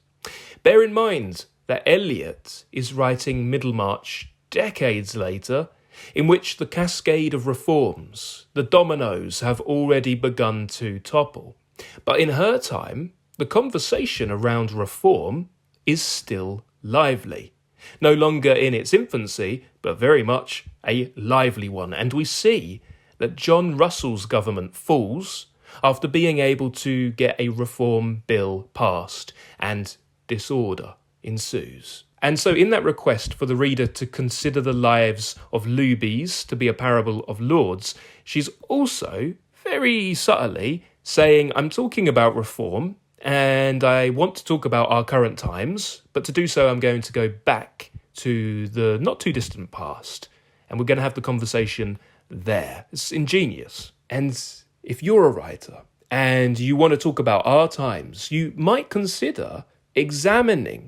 A: Bear in mind that Eliot is writing Middlemarch decades later, in which the cascade of reforms, the dominoes, have already begun to topple. But in her time, the conversation around reform is still lively. No longer in its infancy, but very much a lively one. And we see that John Russell's government falls after being able to get a reform bill passed, and disorder ensues. And so in that request for the reader to consider the lives of Lubies to be a parable of lords, she's also very subtly saying, I'm talking about reform, and I want to talk about our current times, but to do so I'm going to go back to the not too distant past, and we're going to have the conversation there. It's ingenious. And if you're a writer and you want to talk about our times, you might consider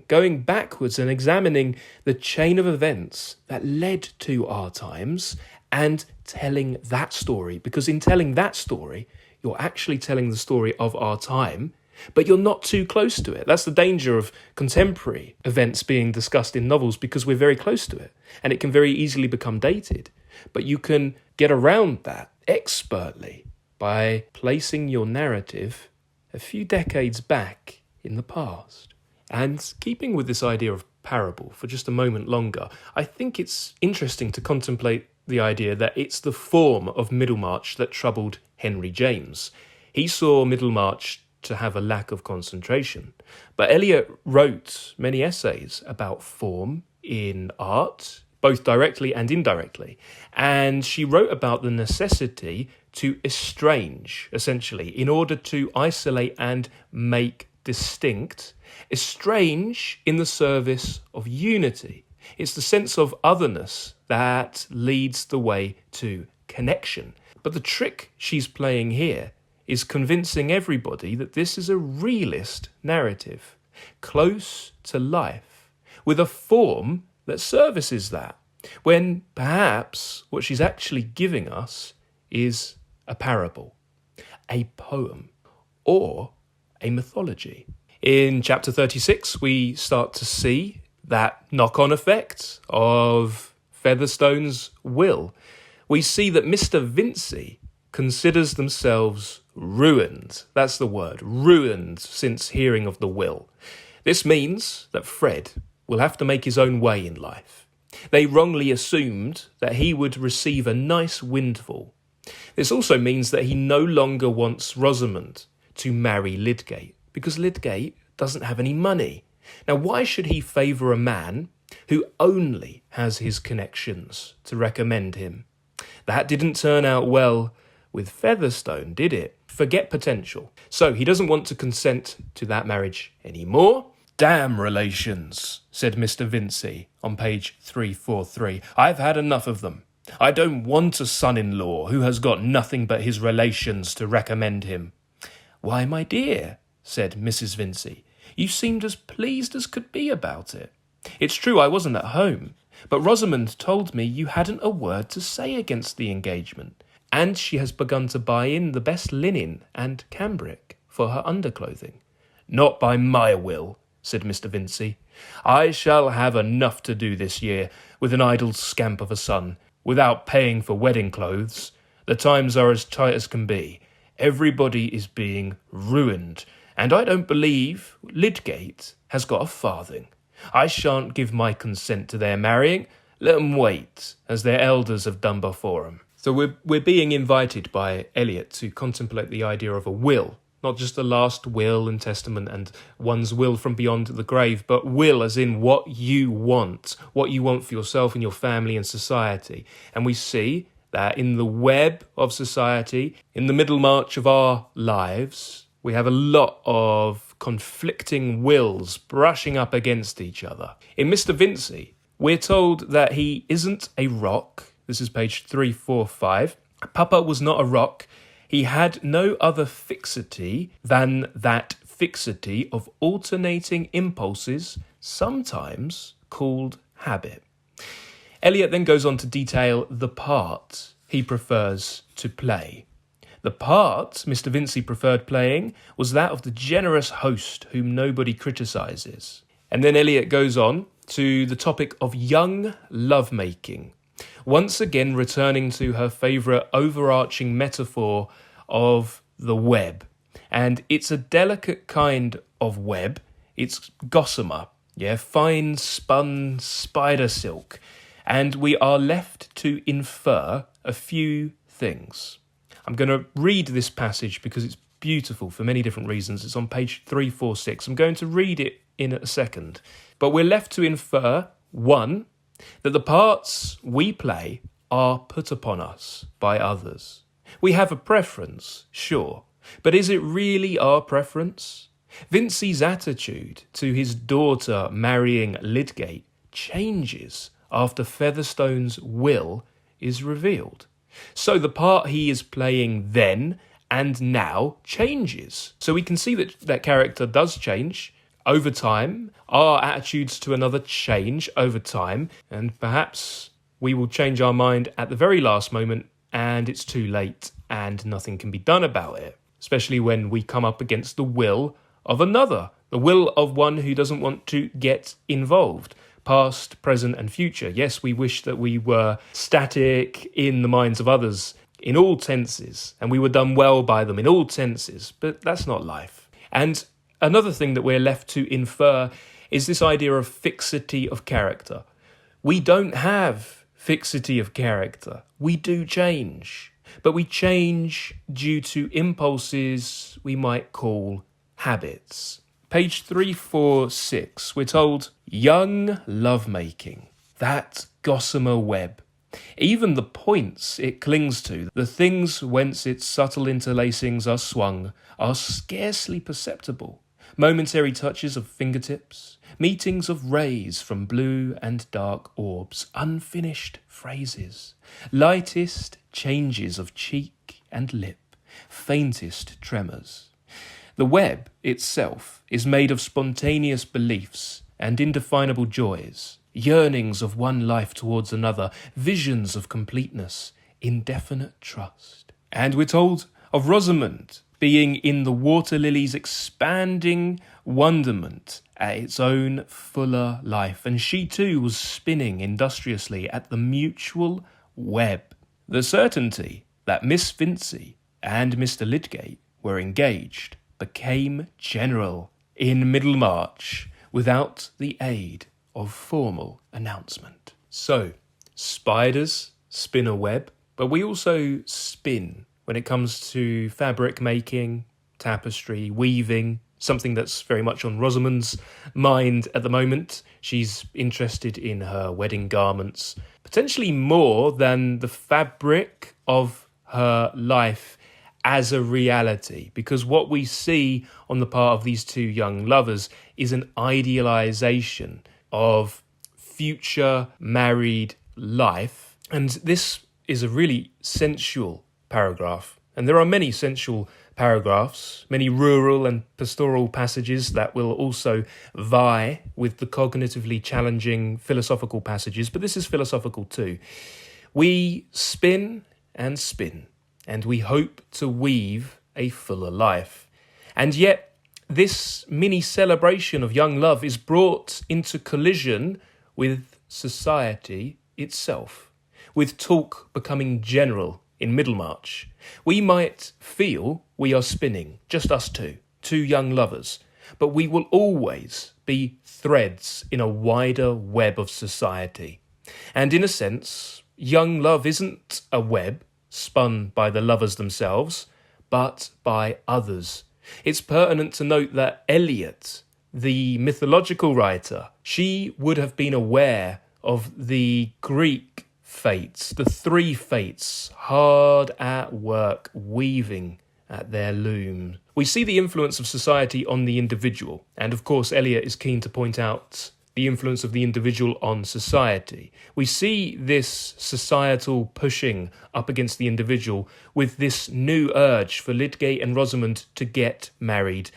A: going backwards and examining the chain of events that led to our times and telling that story. Because in telling that story, you're actually telling the story of our time, but you're not too close to it. That's the danger of contemporary events being discussed in novels, because we're very close to it and it can very easily become dated. But you can get around that expertly by placing your narrative a few decades back in the past. And keeping with this idea of parable for just a moment longer, I think it's interesting to contemplate the idea that it's the form of Middlemarch that troubled Henry James. He saw Middlemarch to have a lack of concentration. But Eliot wrote many essays about form in art, both directly and indirectly. And she wrote about the necessity to estrange, essentially, in order to isolate and make distinct, estrange in the service of unity. It's the sense of otherness that leads the way to connection. But the trick she's playing here is convincing everybody that this is a realist narrative, close to life, with a form that services that, when perhaps what she's actually giving us is a parable, a poem, or a mythology. In chapter 36, we start to see that knock-on effect of Featherstone's will. We see that Mr. Vincey considers themselves ruined. That's the word, ruined, since hearing of the will. This means that Fred will have to make his own way in life. They wrongly assumed that he would receive a nice windfall. This also means that he no longer wants Rosamond to marry Lydgate, because Lydgate doesn't have any money. Now, why should he favour a man who only has his connections to recommend him? That didn't turn out well with Featherstone, did it? Forget potential. So he doesn't want to consent to that marriage anymore. Damn relations, said Mr. Vincey on page 343. I've had enough of them. I don't want a son-in-law who has got nothing but his relations to recommend him. Why, my dear, said Mrs. Vincey, you seemed as pleased as could be about it. It's true I wasn't at home, but Rosamond told me you hadn't a word to say against the engagement, and she has begun to buy in the best linen and cambric for her underclothing. Not by my will, said Mr. Vincey. I shall have enough to do this year with an idle scamp of a son, without paying for wedding clothes. The times are as tight as can be. Everybody is being ruined, and I don't believe Lydgate has got a farthing. I shan't give my consent to their marrying. Let 'em wait, as their elders have done before 'em." So we're being invited by Eliot to contemplate the idea of a will, not just a last will and testament and one's will from beyond the grave, but will as in what you want for yourself and your family and society. And we see that in the web of society, in the Middlemarch of our lives, we have a lot of conflicting wills brushing up against each other. In Mr. Vincey, we're told that he isn't a rock. This is page 345. Papa was not a rock. He had no other fixity than that fixity of alternating impulses, sometimes called habit. Eliot then goes on to detail the part he prefers to play. The part Mr. Vincey preferred playing was that of the generous host whom nobody criticises. And then Eliot goes on to the topic of young lovemaking, once again returning to her favourite overarching metaphor of the web. And it's a delicate kind of web. It's gossamer, fine spun spider silk. And we are left to infer a few things. I'm going to read this passage because it's beautiful for many different reasons. It's on page 346. I'm going to read it in a second. But we're left to infer, 1, that the parts we play are put upon us by others. We have a preference, sure, but is it really our preference? Vincey's attitude to his daughter marrying Lydgate changes after Featherstone's will is revealed. So the part he is playing then and now changes. So we can see that character does change over time. Our attitudes to another change over time, and perhaps we will change our mind at the very last moment and it's too late and nothing can be done about it, especially when we come up against the will of another, the will of one who doesn't want to get involved. Past, present and future. Yes, we wish that we were static in the minds of others in all tenses, and we were done well by them in all tenses, but that's not life. And another thing that we're left to infer is this idea of fixity of character. We don't have fixity of character. We do change, but we change due to impulses we might call habits. Page 346, we're told, young lovemaking, that gossamer web. Even the points it clings to, the things whence its subtle interlacings are swung, are scarcely perceptible. Momentary touches of fingertips, meetings of rays from blue and dark orbs, unfinished phrases, lightest changes of cheek and lip, faintest tremors. The web itself is made of spontaneous beliefs and indefinable joys, yearnings of one life towards another, visions of completeness, indefinite trust. And we're told of Rosamond being in the water lily's expanding wonderment at its own fuller life, and she too was spinning industriously at the mutual web. The certainty that Miss Vincey and Mr. Lydgate were engaged became general in Middlemarch without the aid of formal announcement. So, spiders spin a web, but we also spin when it comes to fabric making, tapestry, weaving, something that's very much on Rosamond's mind at the moment. She's interested in her wedding garments, potentially more than the fabric of her life as a reality, because what we see on the part of these two young lovers is an idealisation of future married life. And this is a really sensual paragraph. And there are many sensual paragraphs, many rural and pastoral passages that will also vie with the cognitively challenging philosophical passages, but this is philosophical too. We spin and spin, and we hope to weave a fuller life. And yet, this mini celebration of young love is brought into collision with society itself, with talk becoming general in Middlemarch. We might feel we are spinning, just us two young lovers, but we will always be threads in a wider web of society. And in a sense, young love isn't a web spun by the lovers themselves, but by others. It's pertinent to note that Eliot, the mythological writer, she would have been aware of the Greek fates, the three fates, hard at work, weaving at their loom. We see the influence of society on the individual, and of course Eliot is keen to point out the influence of the individual on society. We see this societal pushing up against the individual with this new urge for Lydgate and Rosamond to get married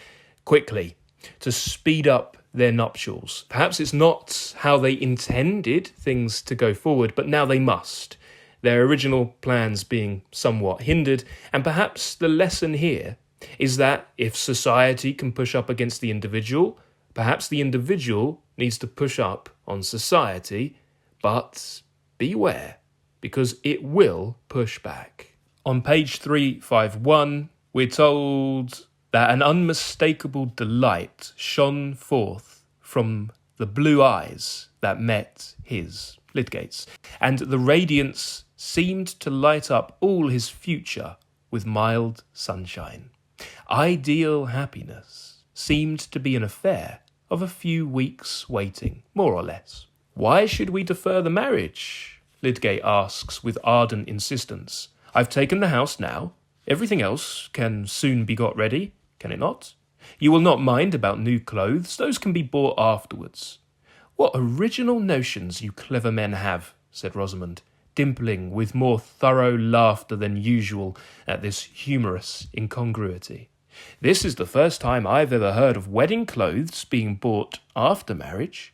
A: quickly, to speed up their nuptials. Perhaps it's not how they intended things to go forward, but now they must, their original plans being somewhat hindered, and perhaps the lesson here is that if society can push up against the individual, perhaps the individual needs to push up on society, but beware, because it will push back. On page 351, we're told that an unmistakable delight shone forth from the blue eyes that met his, Lydgate's, and the radiance seemed to light up all his future with mild sunshine. Ideal happiness seemed to be an affair of a few weeks' waiting, more or less. Why should we defer the marriage? Lydgate asks with ardent insistence. I've taken the house now. Everything else can soon be got ready, can it not? You will not mind about new clothes. Those can be bought afterwards. What original notions you clever men have, said Rosamond, dimpling with more thorough laughter than usual at this humorous incongruity. This is the first time I've ever heard of wedding clothes being bought after marriage.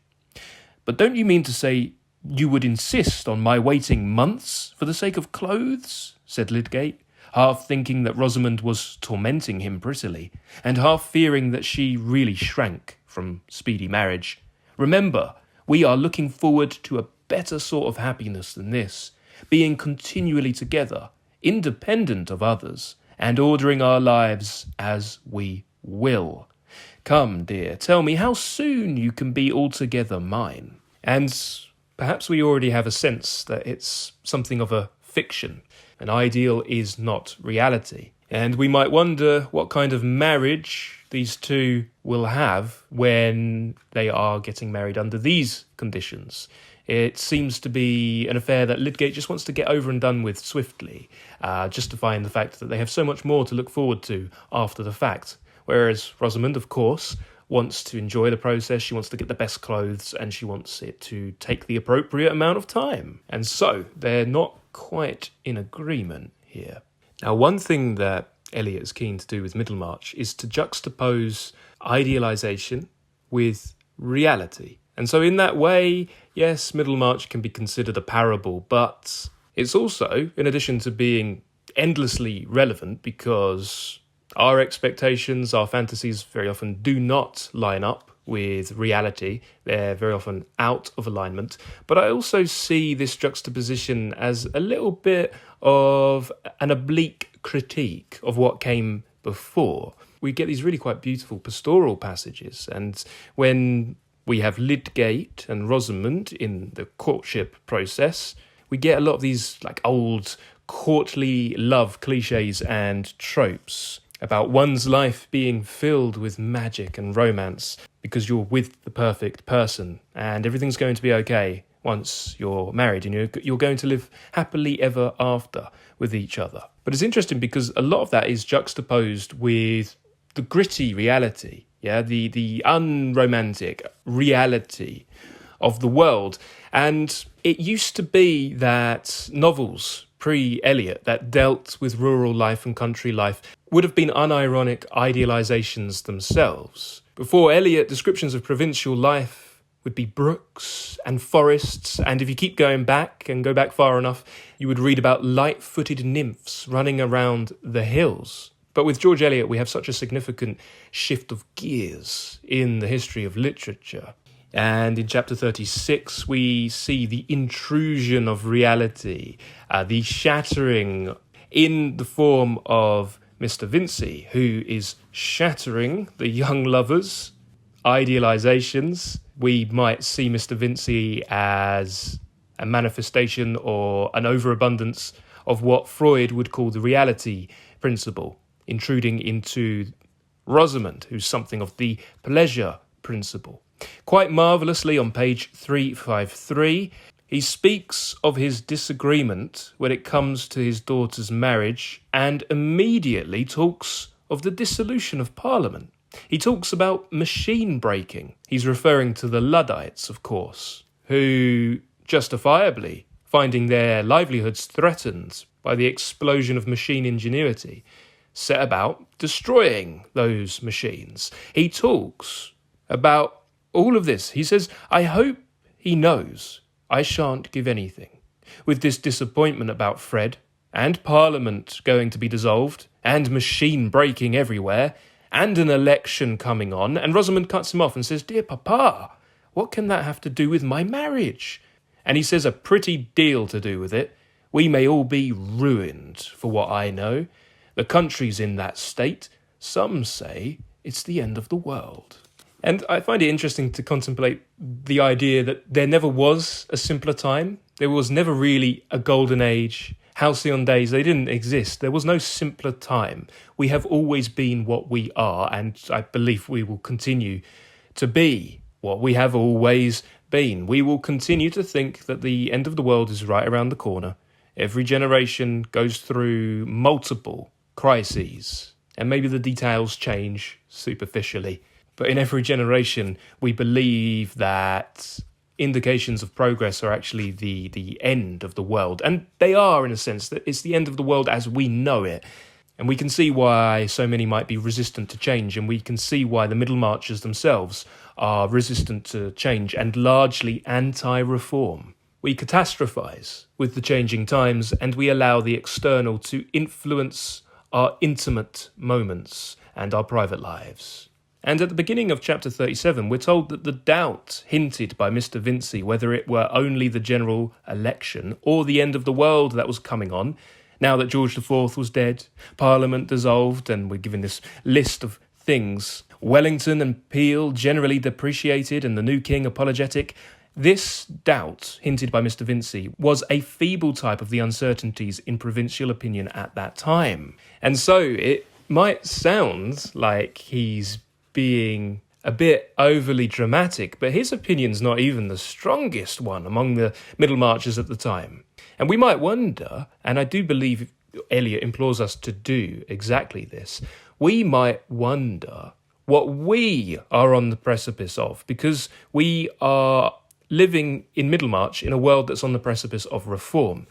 A: But don't you mean to say you would insist on my waiting months for the sake of clothes? Said Lydgate, half thinking that Rosamond was tormenting him prettily, and half fearing that she really shrank from speedy marriage. Remember, we are looking forward to a better sort of happiness than this, being continually together, independent of others, and ordering our lives as we will. Come, dear, tell me how soon you can be altogether mine. And perhaps we already have a sense that it's something of a fiction. An ideal is not reality. And we might wonder what kind of marriage these two will have when they are getting married under these conditions. It seems to be an affair that Lydgate just wants to get over and done with swiftly, justifying the fact that they have so much more to look forward to after the fact. Whereas Rosamond, of course, wants to enjoy the process, she wants to get the best clothes, and she wants it to take the appropriate amount of time. And so they're not quite in agreement here. Now, one thing that Eliot is keen to do with Middlemarch is to juxtapose idealisation with reality. And so in that way, yes, Middlemarch can be considered a parable, but it's also, in addition to being endlessly relevant, because our expectations, our fantasies very often do not line up with reality. They're very often out of alignment. But I also see this juxtaposition as a little bit of an oblique critique of what came before. We get these really quite beautiful pastoral passages, and when we have Lydgate and Rosamond in the courtship process, we get a lot of these like old courtly love cliches and tropes about one's life being filled with magic and romance because you're with the perfect person and everything's going to be okay once you're married and you're going to live happily ever after with each other. But it's interesting because a lot of that is juxtaposed with the gritty reality, the unromantic reality of the world. And it used to be that novels pre-Eliot that dealt with rural life and country life would have been unironic idealisations themselves. Before Eliot, descriptions of provincial life would be brooks and forests, and if you keep going back and go back far enough, you would read about light-footed nymphs running around the hills. But with George Eliot, we have such a significant shift of gears in the history of literature. And in chapter 36, we see the intrusion of reality, the shattering in the form of Mr. Vincey, who is shattering the young lovers' idealisations. We might see Mr. Vincey as a manifestation or an overabundance of what Freud would call the reality principle, intruding into Rosamond, who's something of the pleasure principle. Quite marvellously, on page 353, he speaks of his disagreement when it comes to his daughter's marriage and immediately talks of the dissolution of Parliament. He talks about machine breaking. He's referring to the Luddites, of course, who, justifiably, finding their livelihoods threatened by the explosion of machine ingenuity, set about destroying those machines. He talks about all of this. He says, I hope he knows I shan't give anything. With this disappointment about Fred, and Parliament going to be dissolved, and machine breaking everywhere, and an election coming on, and Rosamond cuts him off and says, Dear Papa, what can that have to do with my marriage? And he says a pretty deal to do with it. We may all be ruined, for what I know. The country's in that state. Some say it's the end of the world. And I find it interesting to contemplate the idea that there never was a simpler time. There was never really a golden age. Halcyon days, they didn't exist. There was no simpler time. We have always been what we are, and I believe we will continue to be what we have always been. We will continue to think that the end of the world is right around the corner. Every generation goes through multiple crises, and maybe the details change superficially. But in every generation, we believe that indications of progress are actually the end of the world. And they are, in a sense, that it's the end of the world as we know it. And we can see why so many might be resistant to change, and we can see why the Middlemarchers themselves are resistant to change and largely anti-reform. We catastrophise with the changing times, and we allow the external to influence our intimate moments and our private lives. And at the beginning of chapter 37, we're told that the doubt hinted by Mr. Vincey, whether it were only the general election or the end of the world that was coming on, now that George IV was dead, Parliament dissolved, and we're given this list of things, Wellington and Peel generally depreciated and the new king apologetic. This doubt, hinted by Mr. Vincey, was a feeble type of the uncertainties in provincial opinion at that time. And so it might sound like he's being a bit overly dramatic, but his opinion's not even the strongest one among the Middlemarchers at the time. And we might wonder, and I do believe Eliot implores us to do exactly this, we might wonder what we are on the precipice of, because we are living in Middlemarch in a world that's on the precipice of reform.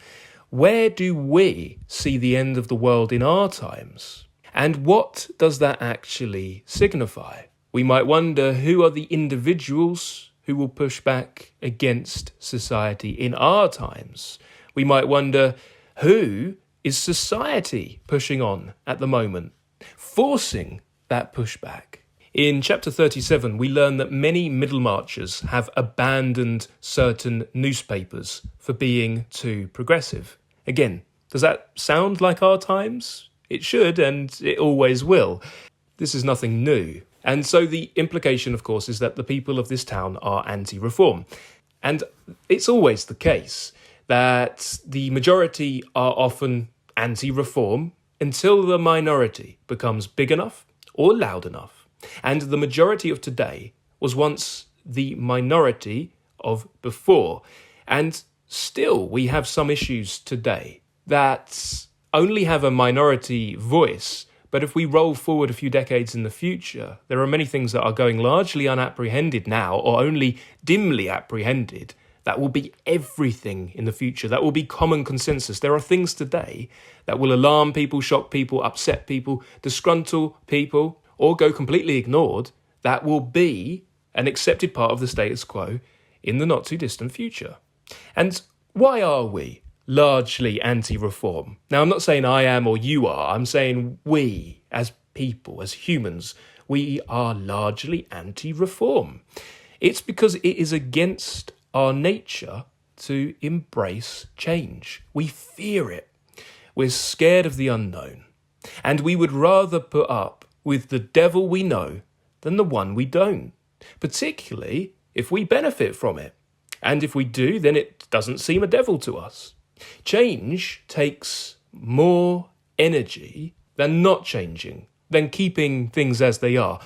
A: Where do we see the end of the world in our times? And what does that actually signify? We might wonder, who are the individuals who will push back against society in our times? We might wonder, who is society pushing on at the moment, forcing that pushback? In chapter 37, we learn that many Middlemarchers have abandoned certain newspapers for being too progressive. Again, does that sound like our times? It should, and it always will. This is nothing new. And so the implication, of course, is that the people of this town are anti-reform. And it's always the case that the majority are often anti-reform until the minority becomes big enough or loud enough. And the majority of today was once the minority of before. And still we have some issues today that only have a minority voice, but if we roll forward a few decades in the future, there are many things that are going largely unapprehended now, or only dimly apprehended, that will be everything in the future, that will be common consensus. There are things today that will alarm people, shock people, upset people, disgruntle people, or go completely ignored, that will be an accepted part of the status quo in the not-too-distant future. And why are we largely anti-reform? Now, I'm not saying I am or you are. I'm saying we, as people, as humans, we are largely anti-reform. It's because it is against our nature to embrace change. We fear it. We're scared of the unknown. And we would rather put up with the devil we know than the one we don't, particularly if we benefit from it. And if we do, then it doesn't seem a devil to us. Change takes more energy than not changing, than keeping things as they are.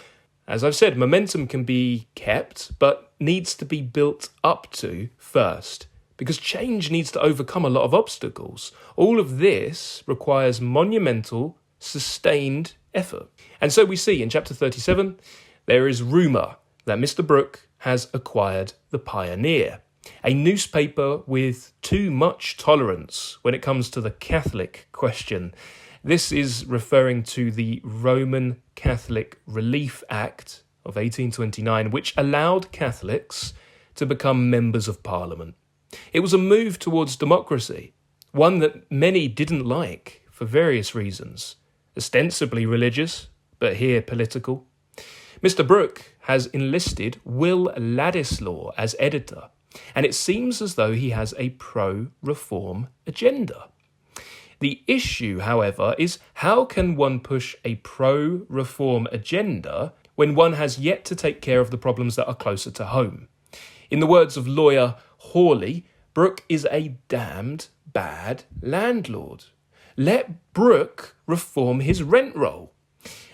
A: As I've said, momentum can be kept, but needs to be built up to first, because change needs to overcome a lot of obstacles. All of this requires monumental, sustained effort. And so we see in chapter 37, there is rumour that Mr. Brooke has acquired the Pioneer, a newspaper with too much tolerance when it comes to the Catholic question. This is referring to the Roman Catholic Relief Act of 1829, which allowed Catholics to become members of Parliament. It was a move towards democracy, one that many didn't like for various reasons, ostensibly religious, but here political. Mr. Brooke has enlisted Will Ladislaw as editor, and it seems as though he has a pro-reform agenda. The issue, however, is how can one push a pro-reform agenda when one has yet to take care of the problems that are closer to home? In the words of lawyer Hawley, Brooke is a damned bad landlord. Let Brooke reform his rent roll.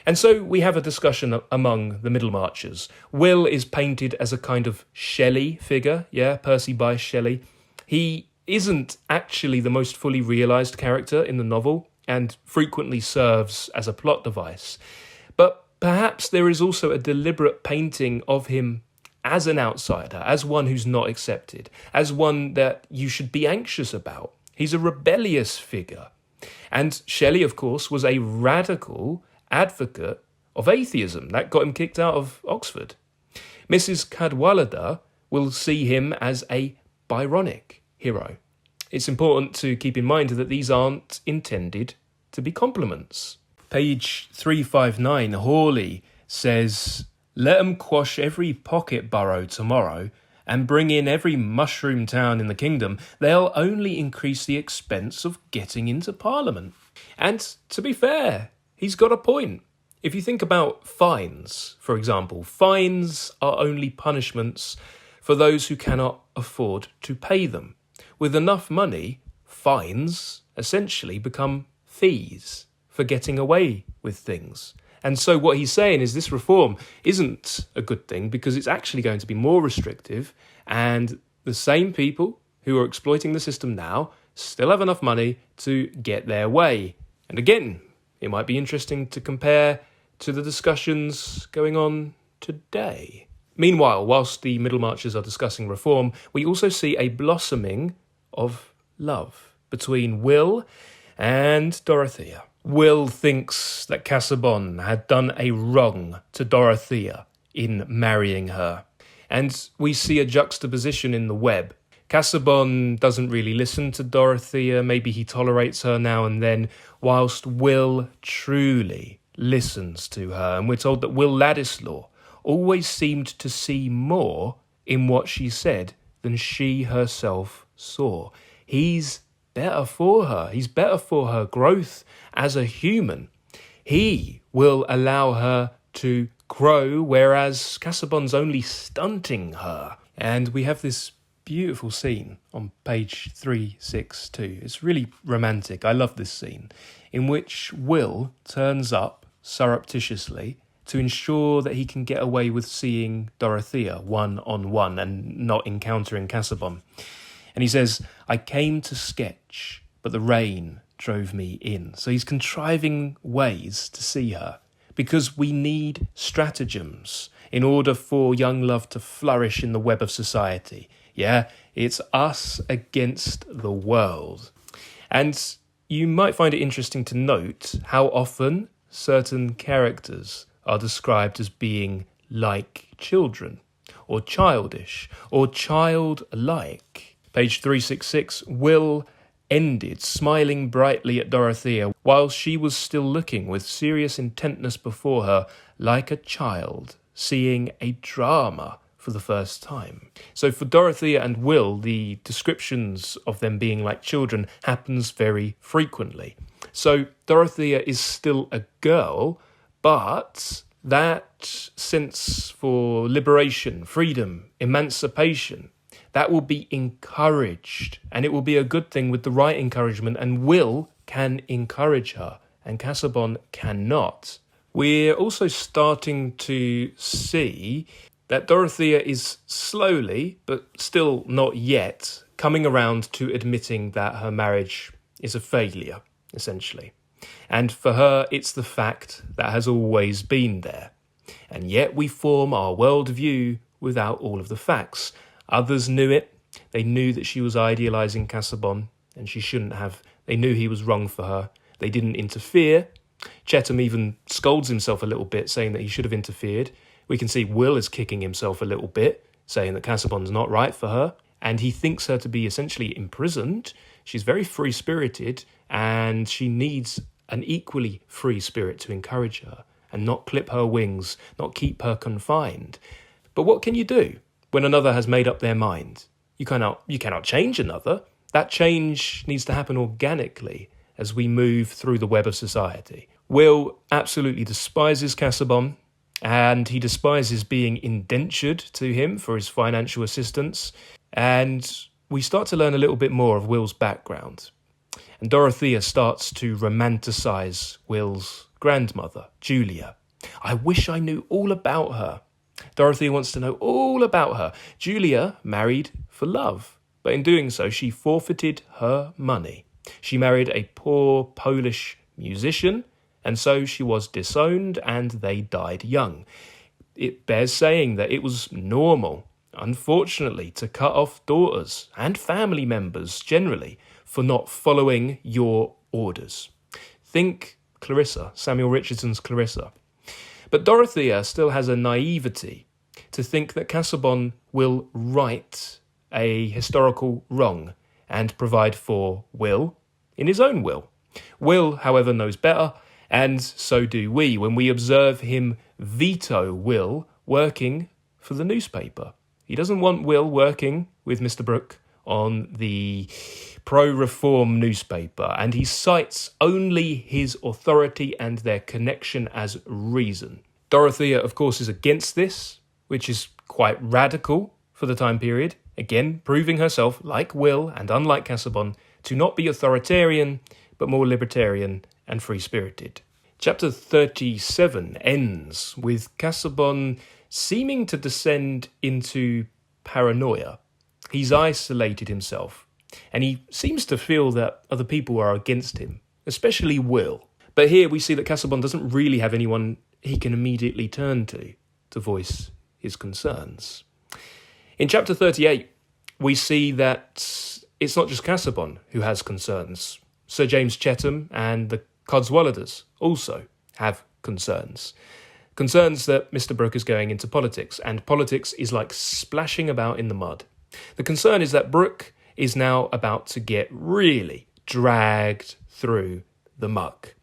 A: And so we have a discussion among the Middlemarchers. Will is painted as a kind of Shelley figure, Percy Bysshe Shelley. He isn't actually the most fully realised character in the novel and frequently serves as a plot device. But perhaps there is also a deliberate painting of him as an outsider, as one who's not accepted, as one that you should be anxious about. He's a rebellious figure. And Shelley, of course, was a radical advocate of atheism. That got him kicked out of Oxford. Mrs. Cadwallader will see him as a byronic hero. It's important to keep in mind that these aren't intended to be compliments. Page 359, Hawley says, "Let 'em quash every pocket borough tomorrow and bring in every mushroom town in the kingdom. They'll only increase the expense of getting into Parliament." And to be fair, he's got a point. If you think about fines, for example, fines are only punishments for those who cannot afford to pay them. With enough money, fines essentially become fees for getting away with things. And so what he's saying is this reform isn't a good thing because it's actually going to be more restrictive, and the same people who are exploiting the system now still have enough money to get their way. And again, it might be interesting to compare to the discussions going on today. Meanwhile, whilst the Middlemarchers are discussing reform, we also see a blossoming of love between Will and Dorothea. Will thinks that Casaubon had done a wrong to Dorothea in marrying her. And we see a juxtaposition in the web. Casaubon doesn't really listen to Dorothea, maybe he tolerates her now and then, whilst Will truly listens to her. And we're told that Will Ladislaw always seemed to see more in what she said than she herself saw. He's better for her. He's better for her growth as a human. He will allow her to grow, whereas Casaubon's only stunting her. And we have this beautiful scene on page 362. It's really romantic. I love this scene, in which Will turns up surreptitiously to ensure that he can get away with seeing Dorothea one-on-one and not encountering Casaubon. And he says, "I came to sketch, but the rain drove me in." So he's contriving ways to see her, because we need stratagems in order for young love to flourish in the web of society. It's us against the world. And you might find it interesting to note how often certain characters are described as being like children, or childish, or childlike. Page 366, Will ended smiling brightly at Dorothea while she was still looking with serious intentness before her, like a child seeing a drama for the first time. So for Dorothea and Will, the descriptions of them being like children happens very frequently. So Dorothea is still a girl, but that sense for liberation, freedom, emancipation, that will be encouraged, and it will be a good thing with the right encouragement, and Will can encourage her, and Casaubon cannot. We're also starting to see that Dorothea is slowly, but still not yet, coming around to admitting that her marriage is a failure, essentially. And for her, it's the fact that has always been there. And yet we form our worldview without all of the facts. Others knew it. They knew that she was idealising Casaubon, and she shouldn't have. They knew he was wrong for her. They didn't interfere. Chetham even scolds himself a little bit, saying that he should have interfered. We can see Will is kicking himself a little bit, saying that Casaubon's not right for her, and he thinks her to be essentially imprisoned. She's very free-spirited, and she needs an equally free spirit to encourage her, and not clip her wings, not keep her confined. But what can you do when another has made up their mind? You cannot change another. That change needs to happen organically as we move through the web of society. Will absolutely despises Casaubon, and he despises being indentured to him for his financial assistance. And we start to learn a little bit more of Will's background. And Dorothea starts to romanticise Will's grandmother, Julia. I wish I knew all about her. Dorothea wants to know all about her. Julia married for love, but in doing so, she forfeited her money. She married a poor Polish musician, and so she was disowned and they died young. It bears saying that it was normal, unfortunately, to cut off daughters and family members generally for not following your orders. Think Clarissa, Samuel Richardson's Clarissa. But Dorothea still has a naivety to think that Casaubon will right a historical wrong and provide for Will in his own will. Will, however, knows better, and so do we when we observe him veto Will working for the newspaper. He doesn't want Will working with Mr. Brooke on the pro-reform newspaper, and he cites only his authority and their connection as reason. Dorothea, of course, is against this, which is quite radical for the time period, again proving herself, like Will and unlike Casaubon, to not be authoritarian, but more libertarian and free-spirited. Chapter 37 ends with Casaubon seeming to descend into paranoia. He's isolated himself, and he seems to feel that other people are against him, especially Will. But here we see that Casaubon doesn't really have anyone he can immediately turn to voice his concerns. In chapter 38, we see that it's not just Casaubon who has concerns. Sir James Chetham and the Codswallowers also have concerns. Concerns that Mr. Brooke is going into politics, and politics is like splashing about in the mud. The concern is that Brooke is now about to get really dragged through the muck.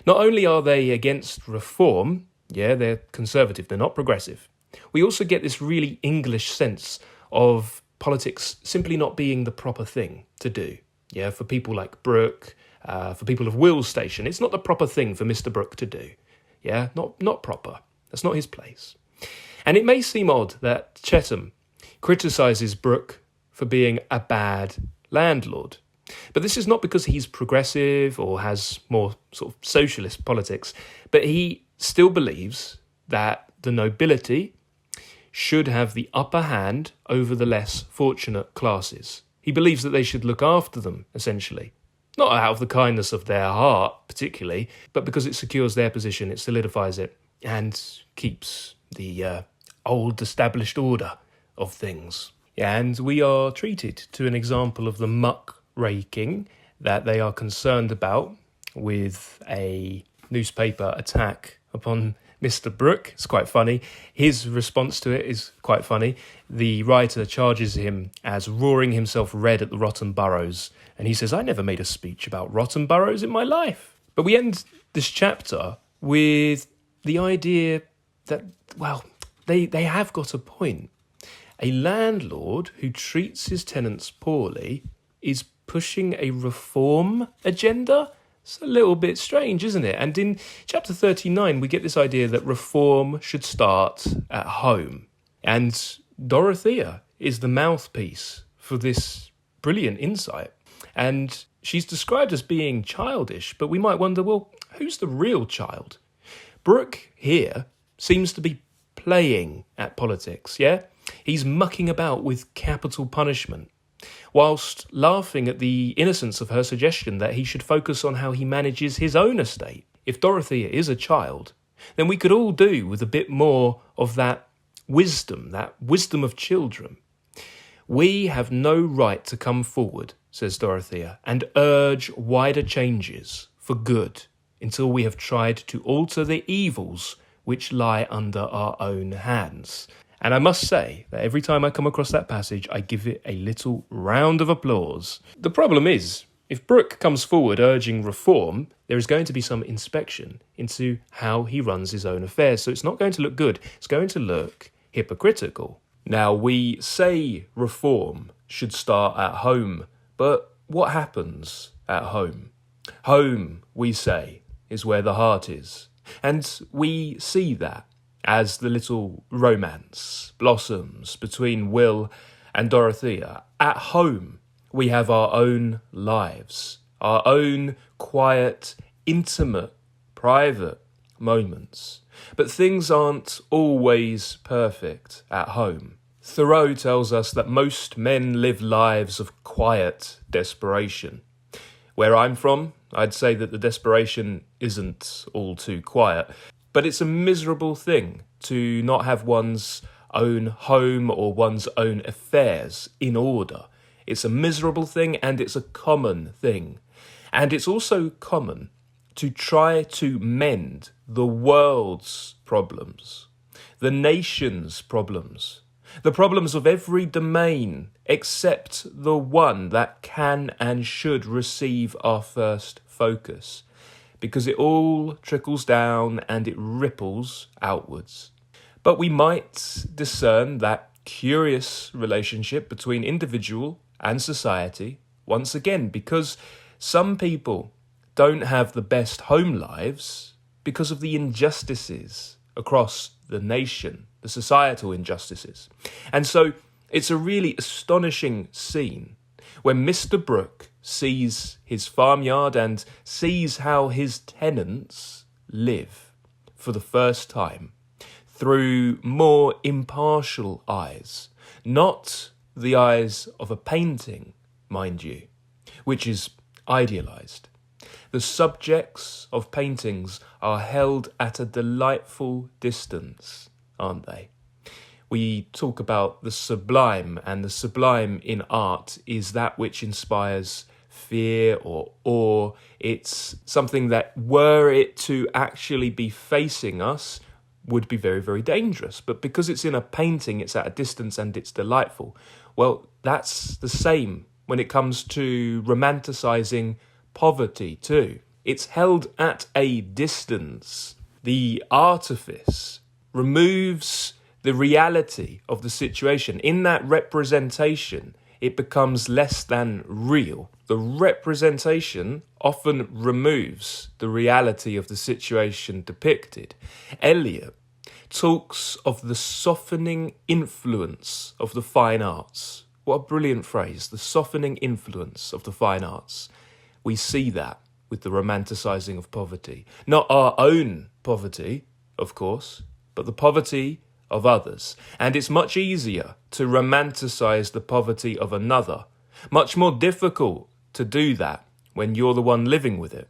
A: Not only are they against reform, yeah, they're conservative, they're not progressive. We also get this really English sense of politics simply not being the proper thing to do. Yeah, for people like Brooke, for people of Will's station, it's not the proper thing for Mr. Brooke to do. Yeah, not proper. That's not his place. And it may seem odd that Chetham criticises Brooke for being a bad landlord. But this is not because he's progressive or has more sort of socialist politics, but he still believes that the nobility should have the upper hand over the less fortunate classes. He believes that they should look after them, essentially. Not out of the kindness of their heart, particularly, but because it secures their position, it solidifies it, and keeps the old established order of things. And we are treated to an example of the muck-raking that they are concerned about with a newspaper attack upon Mr. Brooke. It's quite funny. His response to it is quite funny. The writer charges him as roaring himself red at the rotten boroughs, and he says, I never made a speech about rotten boroughs in my life. But we end this chapter with the idea that, well, they have got a point. A landlord who treats his tenants poorly is pushing a reform agenda? It's a little bit strange, isn't it? And in chapter 39, we get this idea that reform should start at home. And Dorothea is the mouthpiece for this brilliant insight. And she's described as being childish, but we might wonder, well, who's the real child? Brooke here seems to be playing at politics, yeah? He's mucking about with capital punishment, whilst laughing at the innocence of her suggestion that he should focus on how he manages his own estate. If Dorothea is a child, then we could all do with a bit more of that wisdom of children. We have no right to come forward, says Dorothea, and urge wider changes for good until we have tried to alter the evils which lie under our own hands. And I must say that every time I come across that passage, I give it a little round of applause. The problem is, if Brooke comes forward urging reform, there is going to be some inspection into how he runs his own affairs. So it's not going to look good. It's going to look hypocritical. Now, we say reform should start at home, but what happens at home? Home, we say, is where the heart is. And we see that as the little romance blossoms between Will and Dorothea. At home, we have our own lives, our own quiet, intimate, private moments. But things aren't always perfect at home. Thoreau tells us that most men live lives of quiet desperation. Where I'm from, I'd say that the desperation isn't all too quiet. But it's a miserable thing to not have one's own home or one's own affairs in order. It's a miserable thing, and it's a common thing. And it's also common to try to mend the world's problems, the nation's problems, the problems of every domain except the one that can and should receive our first focus, because it all trickles down and it ripples outwards. But we might discern that curious relationship between individual and society once again, because some people don't have the best home lives because of the injustices across the nation, the societal injustices. And so it's a really astonishing scene when Mr. Brooke sees his farmyard and sees how his tenants live for the first time through more impartial eyes, not the eyes of a painting, mind you, which is idealised. The subjects of paintings are held at a delightful distance, aren't they? We talk about the sublime, and the sublime in art is that which inspires fear or awe. It's something that, were it to actually be facing us, would be very, very dangerous. But because it's in a painting, it's at a distance and it's delightful. Well, that's the same when it comes to romanticising poverty too. It's held at a distance. The artifice removes the reality of the situation. In that representation, it becomes less than real. The representation often removes the reality of the situation depicted. Eliot talks of the softening influence of the fine arts. What a brilliant phrase, the softening influence of the fine arts. We see that with the romanticising of poverty. Not our own poverty, of course, but the poverty of others. And it's much easier to romanticise the poverty of another. Much more difficult to do that when you're the one living with it.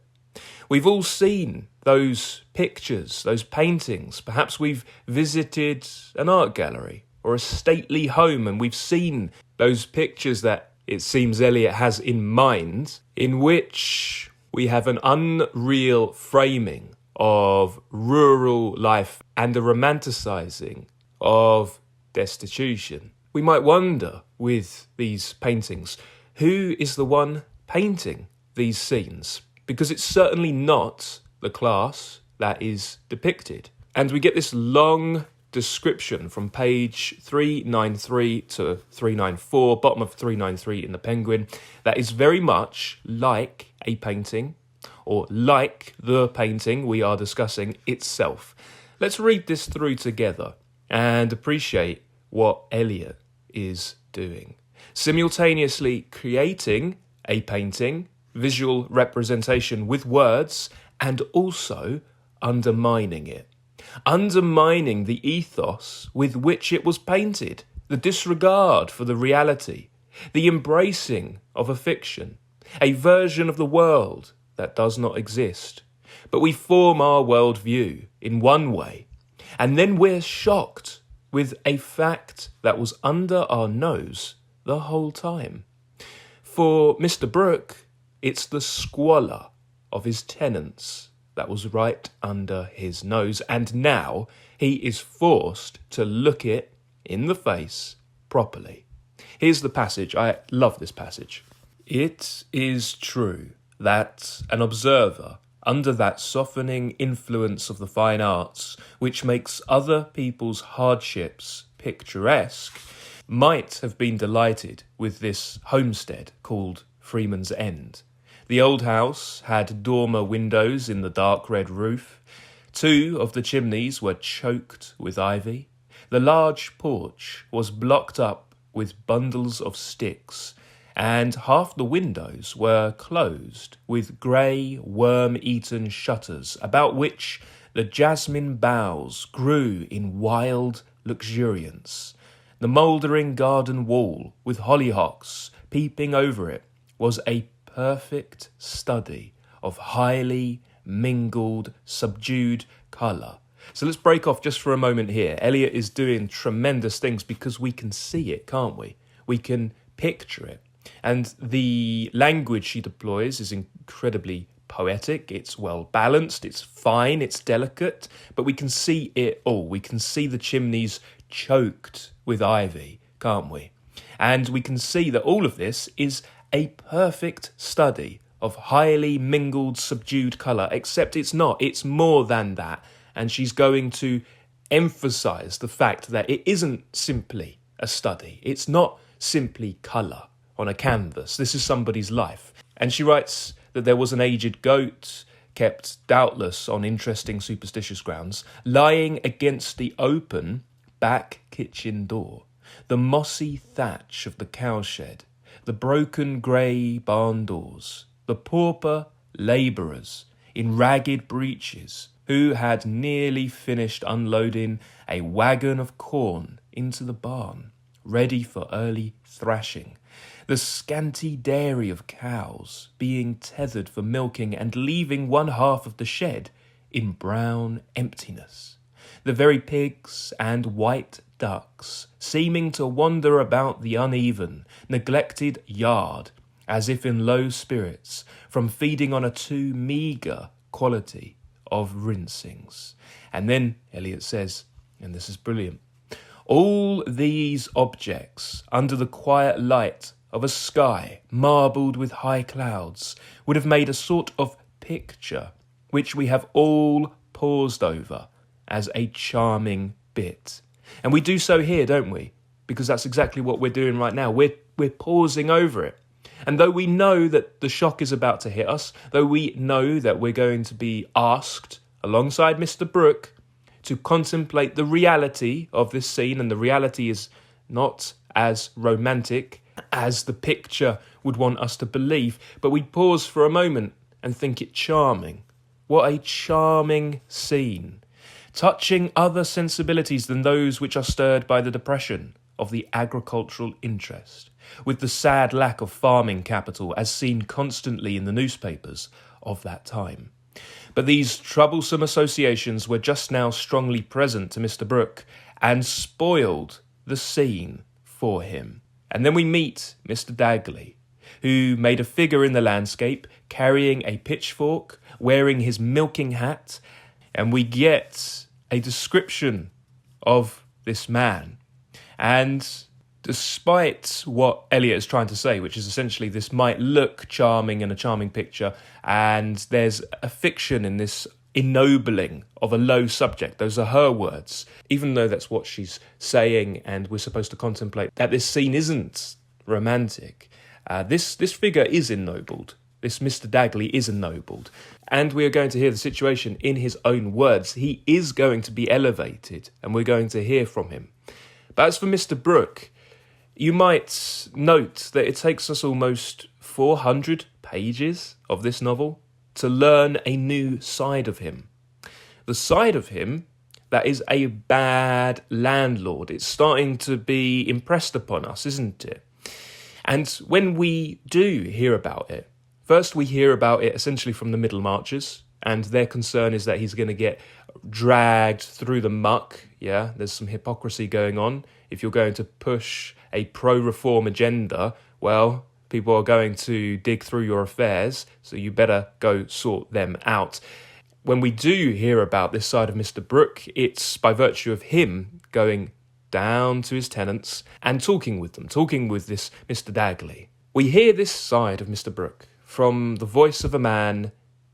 A: We've all seen those pictures, those paintings. Perhaps we've visited an art gallery or a stately home, and we've seen those pictures that it seems Eliot has in mind, in which we have an unreal framing of rural life and a romanticising of destitution. We might wonder with these paintings, who is the one painting these scenes? Because it's certainly not the class that is depicted. And we get this long description from page 393 to 394, bottom of 393 in the Penguin, that is very much like a painting, or like the painting we are discussing itself. Let's read this through together and appreciate what Eliot is doing. Simultaneously creating a painting, visual representation with words, and also undermining it. Undermining the ethos with which it was painted, the disregard for the reality, the embracing of a fiction, a version of the world that does not exist. But we form our worldview in one way, and then we're shocked with a fact that was under our nose the whole time. For Mr. Brooke, it's the squalor of his tenants that was right under his nose, and now he is forced to look it in the face properly. Here's the passage. I love this passage. It is true that an observer, under that softening influence of the fine arts, which makes other people's hardships picturesque, might have been delighted with this homestead called Freeman's End. The old house had dormer windows in the dark red roof. 2 of the chimneys were choked with ivy. The large porch was blocked up with bundles of sticks, and half the windows were closed with grey, worm-eaten shutters, about which the jasmine boughs grew in wild luxuriance. The mouldering garden wall, with hollyhocks peeping over it, was a perfect study of highly mingled, subdued colour. So let's break off just for a moment here. Eliot is doing tremendous things because we can see it, can't we? We can picture it. And the language she deploys is incredibly poetic, it's well balanced, it's fine, it's delicate, but we can see it all. We can see the chimneys choked with ivy, can't we? And we can see that all of this is a perfect study of highly mingled, subdued colour, except it's not. It's more than that. And she's going to emphasise the fact that it isn't simply a study. It's not simply colour on a canvas. This is somebody's life. And she writes that there was an aged goat, kept doubtless on interesting superstitious grounds, lying against the open back kitchen door, the mossy thatch of the cowshed, the broken grey barn doors, the pauper labourers in ragged breeches who had nearly finished unloading a wagon of corn into the barn, ready for early thrashing, the scanty dairy of cows being tethered for milking and leaving one half of the shed in brown emptiness, the very pigs and white ducks seeming to wander about the uneven, neglected yard as if in low spirits from feeding on a too meagre quality of rinsings. And then Eliot says, and this is brilliant, all these objects under the quiet light of a sky marbled with high clouds would have made a sort of picture which we have all paused over as a charming bit. And we do so here, don't we? Because that's exactly what we're doing right now. We're pausing over it. And though we know that the shock is about to hit us, though we know that we're going to be asked, alongside Mr. Brooke, to contemplate the reality of this scene, and the reality is not as romantic as the picture would want us to believe, but we pause for a moment and think it charming. What a charming scene, touching other sensibilities than those which are stirred by the depression of the agricultural interest, with the sad lack of farming capital as seen constantly in the newspapers of that time. But these troublesome associations were just now strongly present to Mr. Brooke and spoiled the scene for him. And then we meet Mr. Dagley, who made a figure in the landscape, carrying a pitchfork, wearing his milking hat, and we get a description of this man. And despite what Eliot is trying to say, which is essentially this might look charming and a charming picture, and there's a fiction in this ennobling of a low subject. Those are her words. Even though that's what she's saying and we're supposed to contemplate that this scene isn't romantic, this figure is ennobled. This Mr. Dagley is ennobled. And we are going to hear the situation in his own words. He is going to be elevated, and we're going to hear from him. But as for Mr. Brooke, you might note that it takes us almost 400 pages of this novel to learn a new side of him. The side of him that is a bad landlord. It's starting to be impressed upon us, isn't it? And when we do hear about it, first we hear about it essentially from the Middlemarchers, and their concern is that he's going to get dragged through the muck. Yeah, there's some hypocrisy going on. If you're going to push a pro-reform agenda, well, people are going to dig through your affairs, so you better go sort them out. When we do hear about this side of Mr. Brooke, it's by virtue of him going down to his tenants and talking with them, talking with this Mr. Dagley. We hear this side of Mr. Brooke from the voice of a man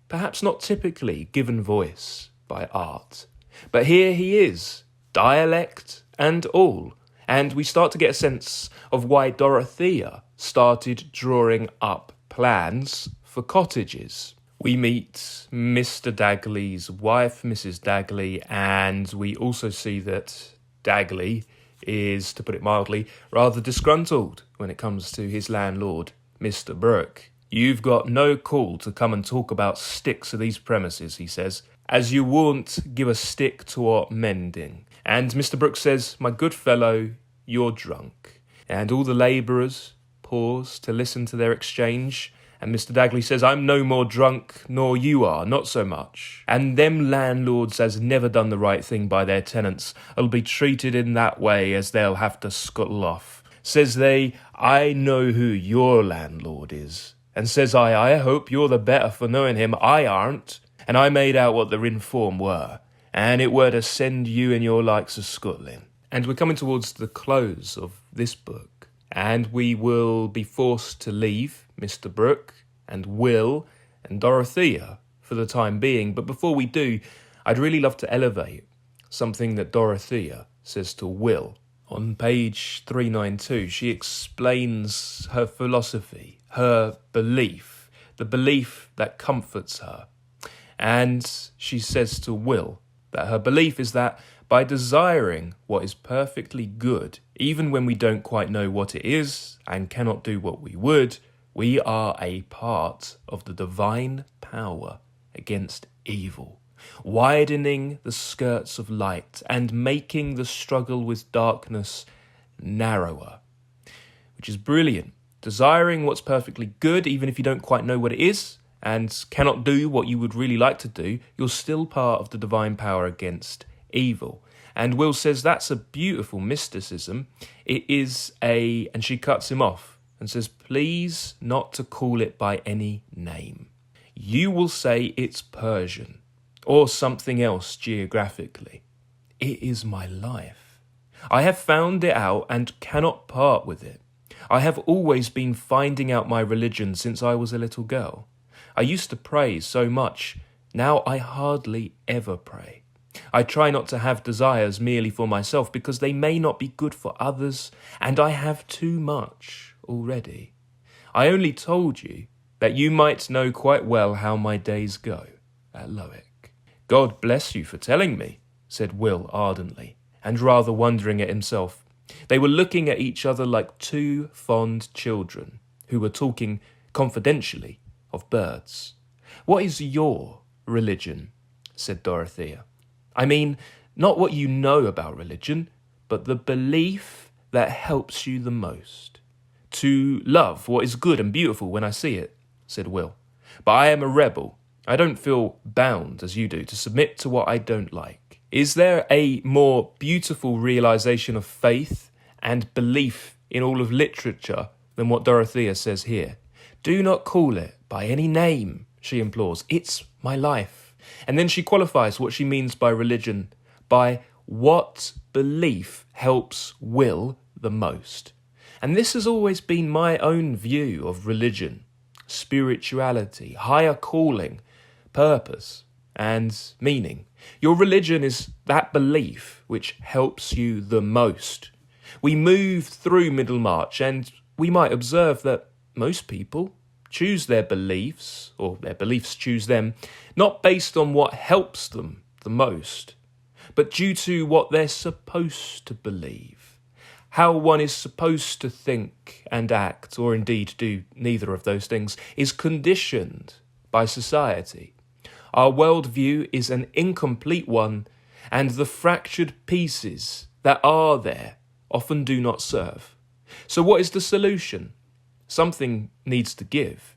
A: perhaps not typically given voice by art. But here he is, dialect and all, and we start to get a sense of why Dorothea started drawing up plans for cottages. We meet Mr. Dagley's wife, Mrs. Dagley, and we also see that Dagley is, to put it mildly, rather disgruntled when it comes to his landlord, Mr. Brooke. "You've got no call to come and talk about sticks of these premises," he says, "as you won't give a stick toward mending." And Mr. Brooke says, "My good fellow, you're drunk." And all the labourers pause to listen to their exchange, and Mr. Dagley says, "I'm no more drunk nor you are, not so much. And them landlords as never done the right thing by their tenants 'll be treated in that way as they'll have to scuttle off. Says they, I know who your landlord is. And says I hope you're the better for knowing him. I aren't. And I made out what the inform were, and it were to send you and your likes a scuttling." And we're coming towards the close of this book, and we will be forced to leave Mr. Brooke and Will and Dorothea for the time being. But before we do, I'd really love to elevate something that Dorothea says to Will. On page 392, she explains her philosophy, her belief, the belief that comforts her. And she says to Will that her belief is that by desiring what is perfectly good, even when we don't quite know what it is and cannot do what we would, we are a part of the divine power against evil, widening the skirts of light and making the struggle with darkness narrower, which is brilliant. Desiring what's perfectly good, even if you don't quite know what it is and cannot do what you would really like to do, you're still part of the divine power against evil. And Will says that's a beautiful mysticism. It is and she cuts him off and says, "Please not to call it by any name. You will say it's Persian or something else geographically. It is my life. I have found it out and cannot part with it. I have always been finding out my religion since I was a little girl. I used to pray so much. Now I hardly ever pray. I try not to have desires merely for myself because they may not be good for others, and I have too much already. I only told you that you might know quite well how my days go at Lowick." "God bless you for telling me," said Will ardently, and rather wondering at himself. They were looking at each other like two fond children who were talking confidentially of birds. "What is your religion?" said Dorothea. "I mean, not what you know about religion, but the belief that helps you the most." "To love what is good and beautiful when I see it," said Will. "But I am a rebel. I don't feel bound, as you do, to submit to what I don't like. Is there a more beautiful realisation of faith and belief in all of literature than what Dorothea says here? Do not call it by any name, she implores. It's my life. And then she qualifies what she means by religion, by what belief helps Will the most. And this has always been my own view of religion, spirituality, higher calling, purpose. and meaning. Your religion is that belief which helps you the most. We move through Middlemarch and we might observe that most people choose their beliefs, or their beliefs choose them, not based on what helps them the most, but due to what they're supposed to believe. How one is supposed to think and act, or indeed do neither of those things, is conditioned by society. Our worldview is an incomplete one, and the fractured pieces that are there often do not serve. So what is the solution? Something needs to give.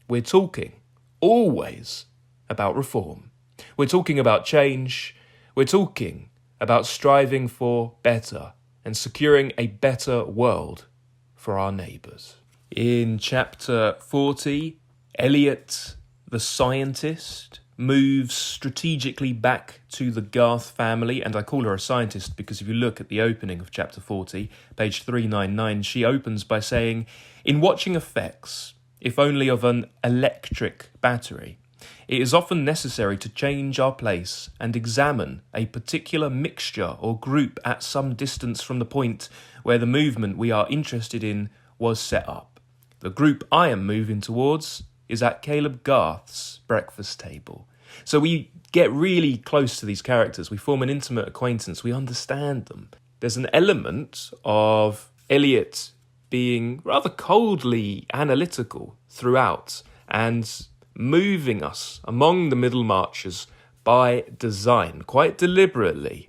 A: We're talking, always, about reform. We're talking about change. We're talking about striving for better and securing a better world for our neighbours. In chapter 40, Eliot, the scientist, moves strategically back to the Garth family, and I call her a scientist because if you look at the opening of chapter 40, page 399, she opens by saying, "In watching effects, if only of an electric battery, it is often necessary to change our place and examine a particular mixture or group at some distance from the point where the movement we are interested in was set up. The group I am moving towards is at Caleb Garth's breakfast table." So we get really close to these characters, we form an intimate acquaintance, we understand them. There's an element of Eliot being rather coldly analytical throughout and moving us among the Middlemarchers by design, quite deliberately,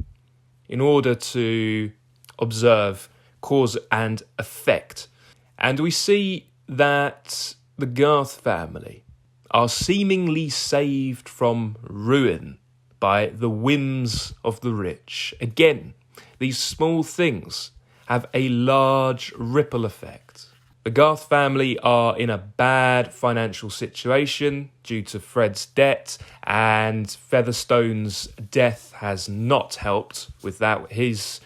A: in order to observe cause and effect. And we see that the Garth family are seemingly saved from ruin by the whims of the rich. Again, these small things have a large ripple effect. The Garth family are in a bad financial situation due to Fred's debt, and Featherstone's death has not helped with that. His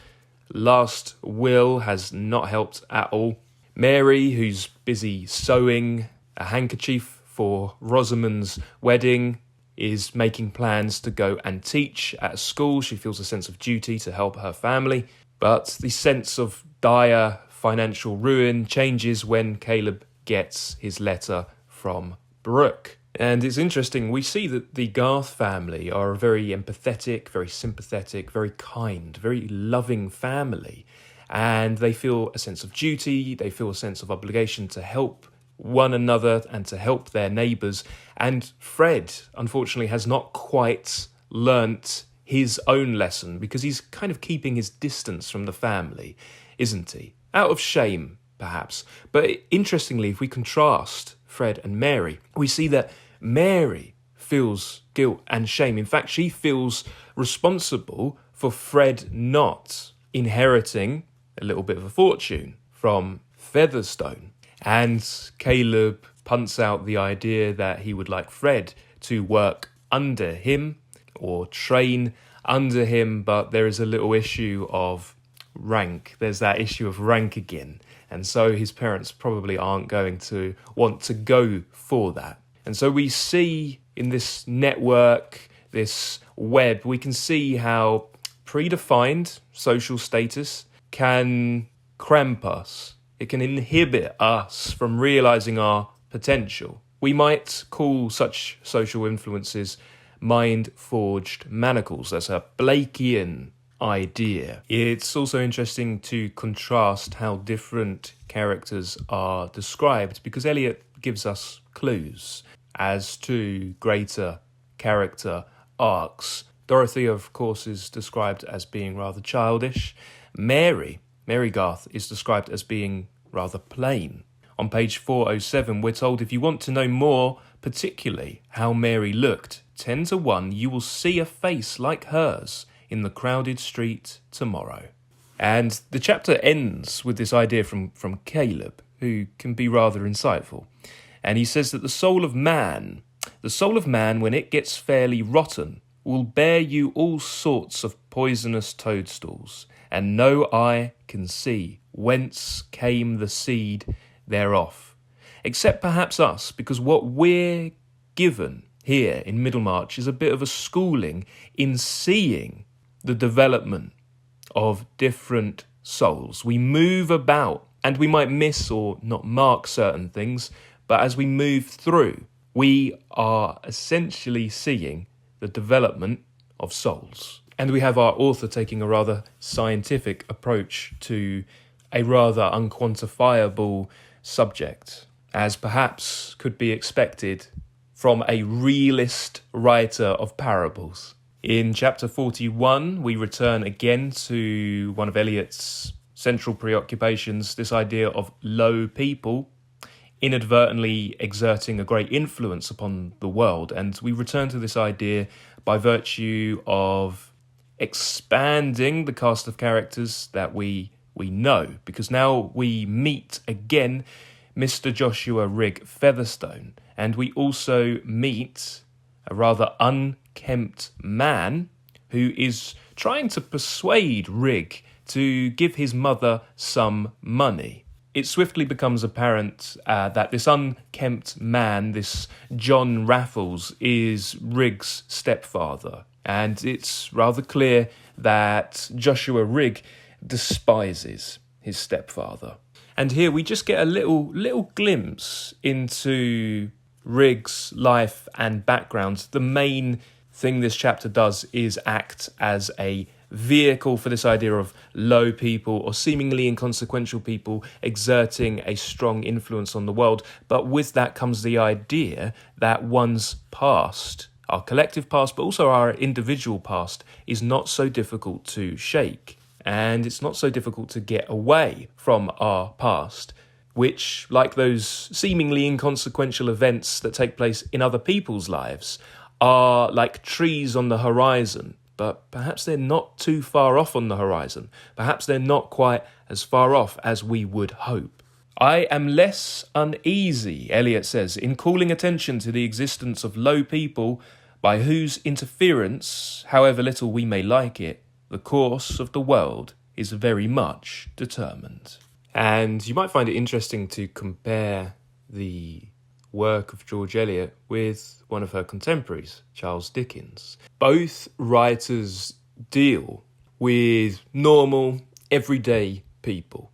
A: last will has not helped at all. Mary, who's busy sewing a handkerchief for Rosamond's wedding, is making plans to go and teach at a school. She feels a sense of duty to help her family. But the sense of dire financial ruin changes when Caleb gets his letter from Brooke. And it's interesting, we see that the Garth family are a very empathetic, very sympathetic, very kind, very loving family. And they feel a sense of duty, they feel a sense of obligation to help one another and to help their neighbours. And Fred, unfortunately, has not quite learnt his own lesson because he's kind of keeping his distance from the family, isn't he? Out of shame, perhaps. But interestingly, if we contrast Fred and Mary, we see that Mary feels guilt and shame. In fact, she feels responsible for Fred not inheriting a little bit of a fortune from Featherstone. And Caleb punts out the idea that he would like Fred to work under him or train under him, but there is a little issue of rank. There's that issue of rank again. And so his parents probably aren't going to want to go for that. And so we see in this network, this web, we can see how predefined social status can cramp us. It can inhibit us from realising our potential. We might call such social influences mind-forged manacles. That's a Blakean idea. It's also interesting to contrast how different characters are described because Eliot gives us clues as to greater character arcs. Dorothea, of course, is described as being rather childish. Mary Garth, is described as being rather plain. On page 407, we're told if you want to know more, particularly how Mary looked, 10 to 1, you will see a face like hers in the crowded street tomorrow. And the chapter ends with this idea from Caleb, who can be rather insightful. And he says that the soul of man, when it gets fairly rotten, will bear you all sorts of poisonous toadstools, and no eye can see whence came the seed thereof, except perhaps us, because what we're given here in Middlemarch is a bit of a schooling in seeing the development of different souls. We move about and we might miss or not mark certain things, but as we move through, we are essentially seeing the development of souls. And we have our author taking a rather scientific approach to a rather unquantifiable subject, as perhaps could be expected from a realist writer of parables. In chapter 41, we return again to one of Eliot's central preoccupations, this idea of low people inadvertently exerting a great influence upon the world. And we return to this idea by virtue of expanding the cast of characters that we know, because now we meet again Mr. Joshua Rigg Featherstone, and we also meet a rather unkempt man who is trying to persuade Rigg to give his mother some money. It swiftly becomes apparent that this unkempt man, this John Raffles, is Rigg's stepfather, and it's rather clear that Joshua Rigg despises his stepfather. And here we just get a little glimpse into Rigg's life and background. The main thing this chapter does is act as a vehicle for this idea of low people or seemingly inconsequential people exerting a strong influence on the world. But with that comes the idea that one's past, our collective past, but also our individual past, is not so difficult to shake. And it's not so difficult to get away from our past, which, like those seemingly inconsequential events that take place in other people's lives, are like trees on the horizon. But perhaps they're not too far off on the horizon. Perhaps they're not quite as far off as we would hope. I am less uneasy, Eliot says, in calling attention to the existence of low people by whose interference, however little we may like it, the course of the world is very much determined. And you might find it interesting to compare the work of George Eliot with one of her contemporaries, Charles Dickens. Both writers deal with normal, everyday people.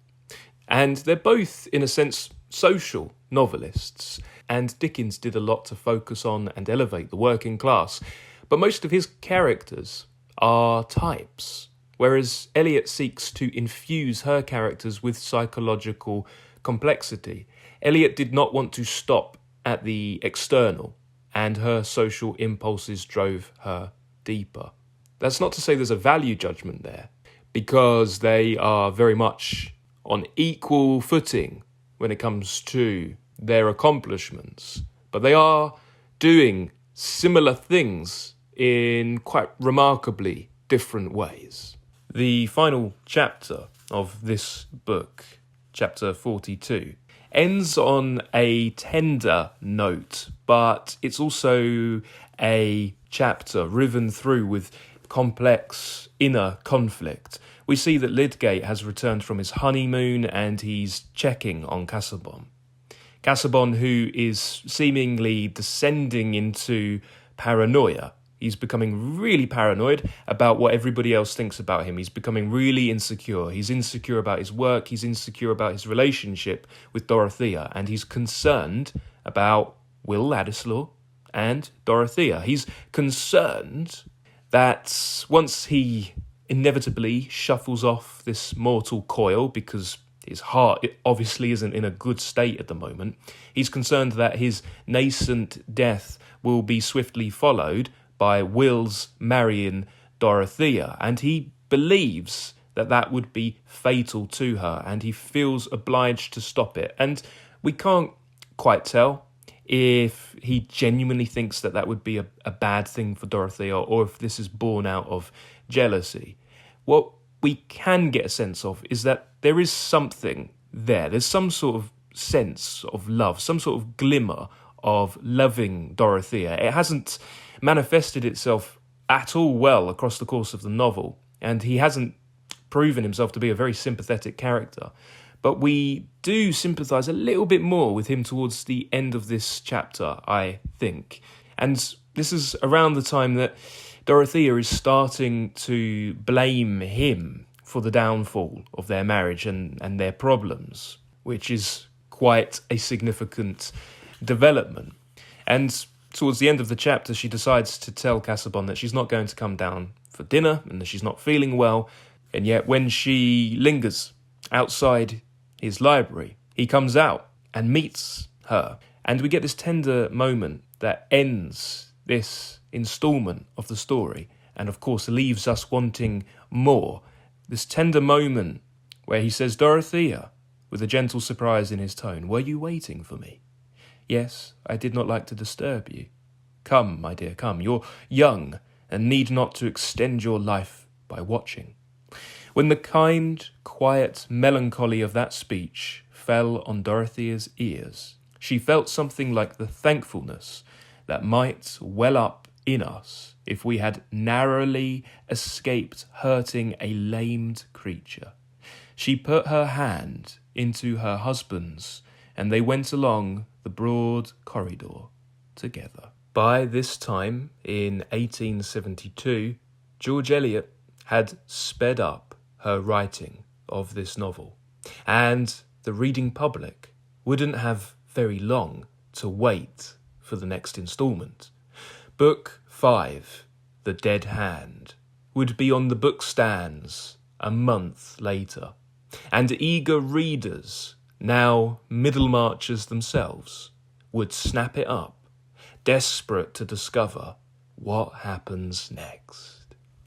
A: And they're both, in a sense, social novelists. And Dickens did a lot to focus on and elevate the working class. But most of his characters are types, whereas Eliot seeks to infuse her characters with psychological complexity. Eliot did not want to stop at the external, and her social impulses drove her deeper. That's not to say there's a value judgment there, because they are very much on equal footing when it comes to their accomplishments, but they are doing similar things in quite remarkably different ways. The final chapter of this book, chapter 42, ends on a tender note, but it's also a chapter riven through with complex inner conflict. We see that Lydgate has returned from his honeymoon and he's checking on Casaubon. Casaubon, who is seemingly descending into paranoia. He's becoming really paranoid about what everybody else thinks about him. He's becoming really insecure. He's insecure about his work. He's insecure about his relationship with Dorothea. And he's concerned about Will Ladislaw and Dorothea. He's concerned that once he inevitably shuffles off this mortal coil, because his heart obviously isn't in a good state at the moment, he's concerned that his nascent death will be swiftly followed by Will's marrying Dorothea, and he believes that that would be fatal to her, and he feels obliged to stop it. And we can't quite tell if he genuinely thinks that that would be a bad thing for Dorothea, or if this is born out of jealousy. What we can get a sense of is that there is something there. There's some sort of sense of love, some sort of glimmer of loving Dorothea. It hasn't manifested itself at all well across the course of the novel, and he hasn't proven himself to be a very sympathetic character. But we do sympathise a little bit more with him towards the end of this chapter, I think. And this is around the time that Dorothea is starting to blame him for the downfall of their marriage and their problems, which is quite a significant development. And towards the end of the chapter, she decides to tell Casaubon that she's not going to come down for dinner and that she's not feeling well. And yet when she lingers outside his library, he comes out and meets her. And we get this tender moment that ends this instalment of the story and, of course, leaves us wanting more. This tender moment where he says, "Dorothea," with a gentle surprise in his tone, "were you waiting for me? Yes, I did not like to disturb you. Come, my dear, come. You're young and need not to extend your life by watching." When the kind, quiet melancholy of that speech fell on Dorothea's ears, she felt something like the thankfulness that might well up in us if we had narrowly escaped hurting a lamed creature. She put her hand into her husband's, and they went along the broad corridor together. By this time, in 1872, George Eliot had sped up her writing of this novel, and the reading public wouldn't have very long to wait for the next instalment. Book 5, The Dead Hand, would be on the bookstands a month later, and eager readers, now Middlemarchers themselves, would snap it up, desperate to discover what happens next.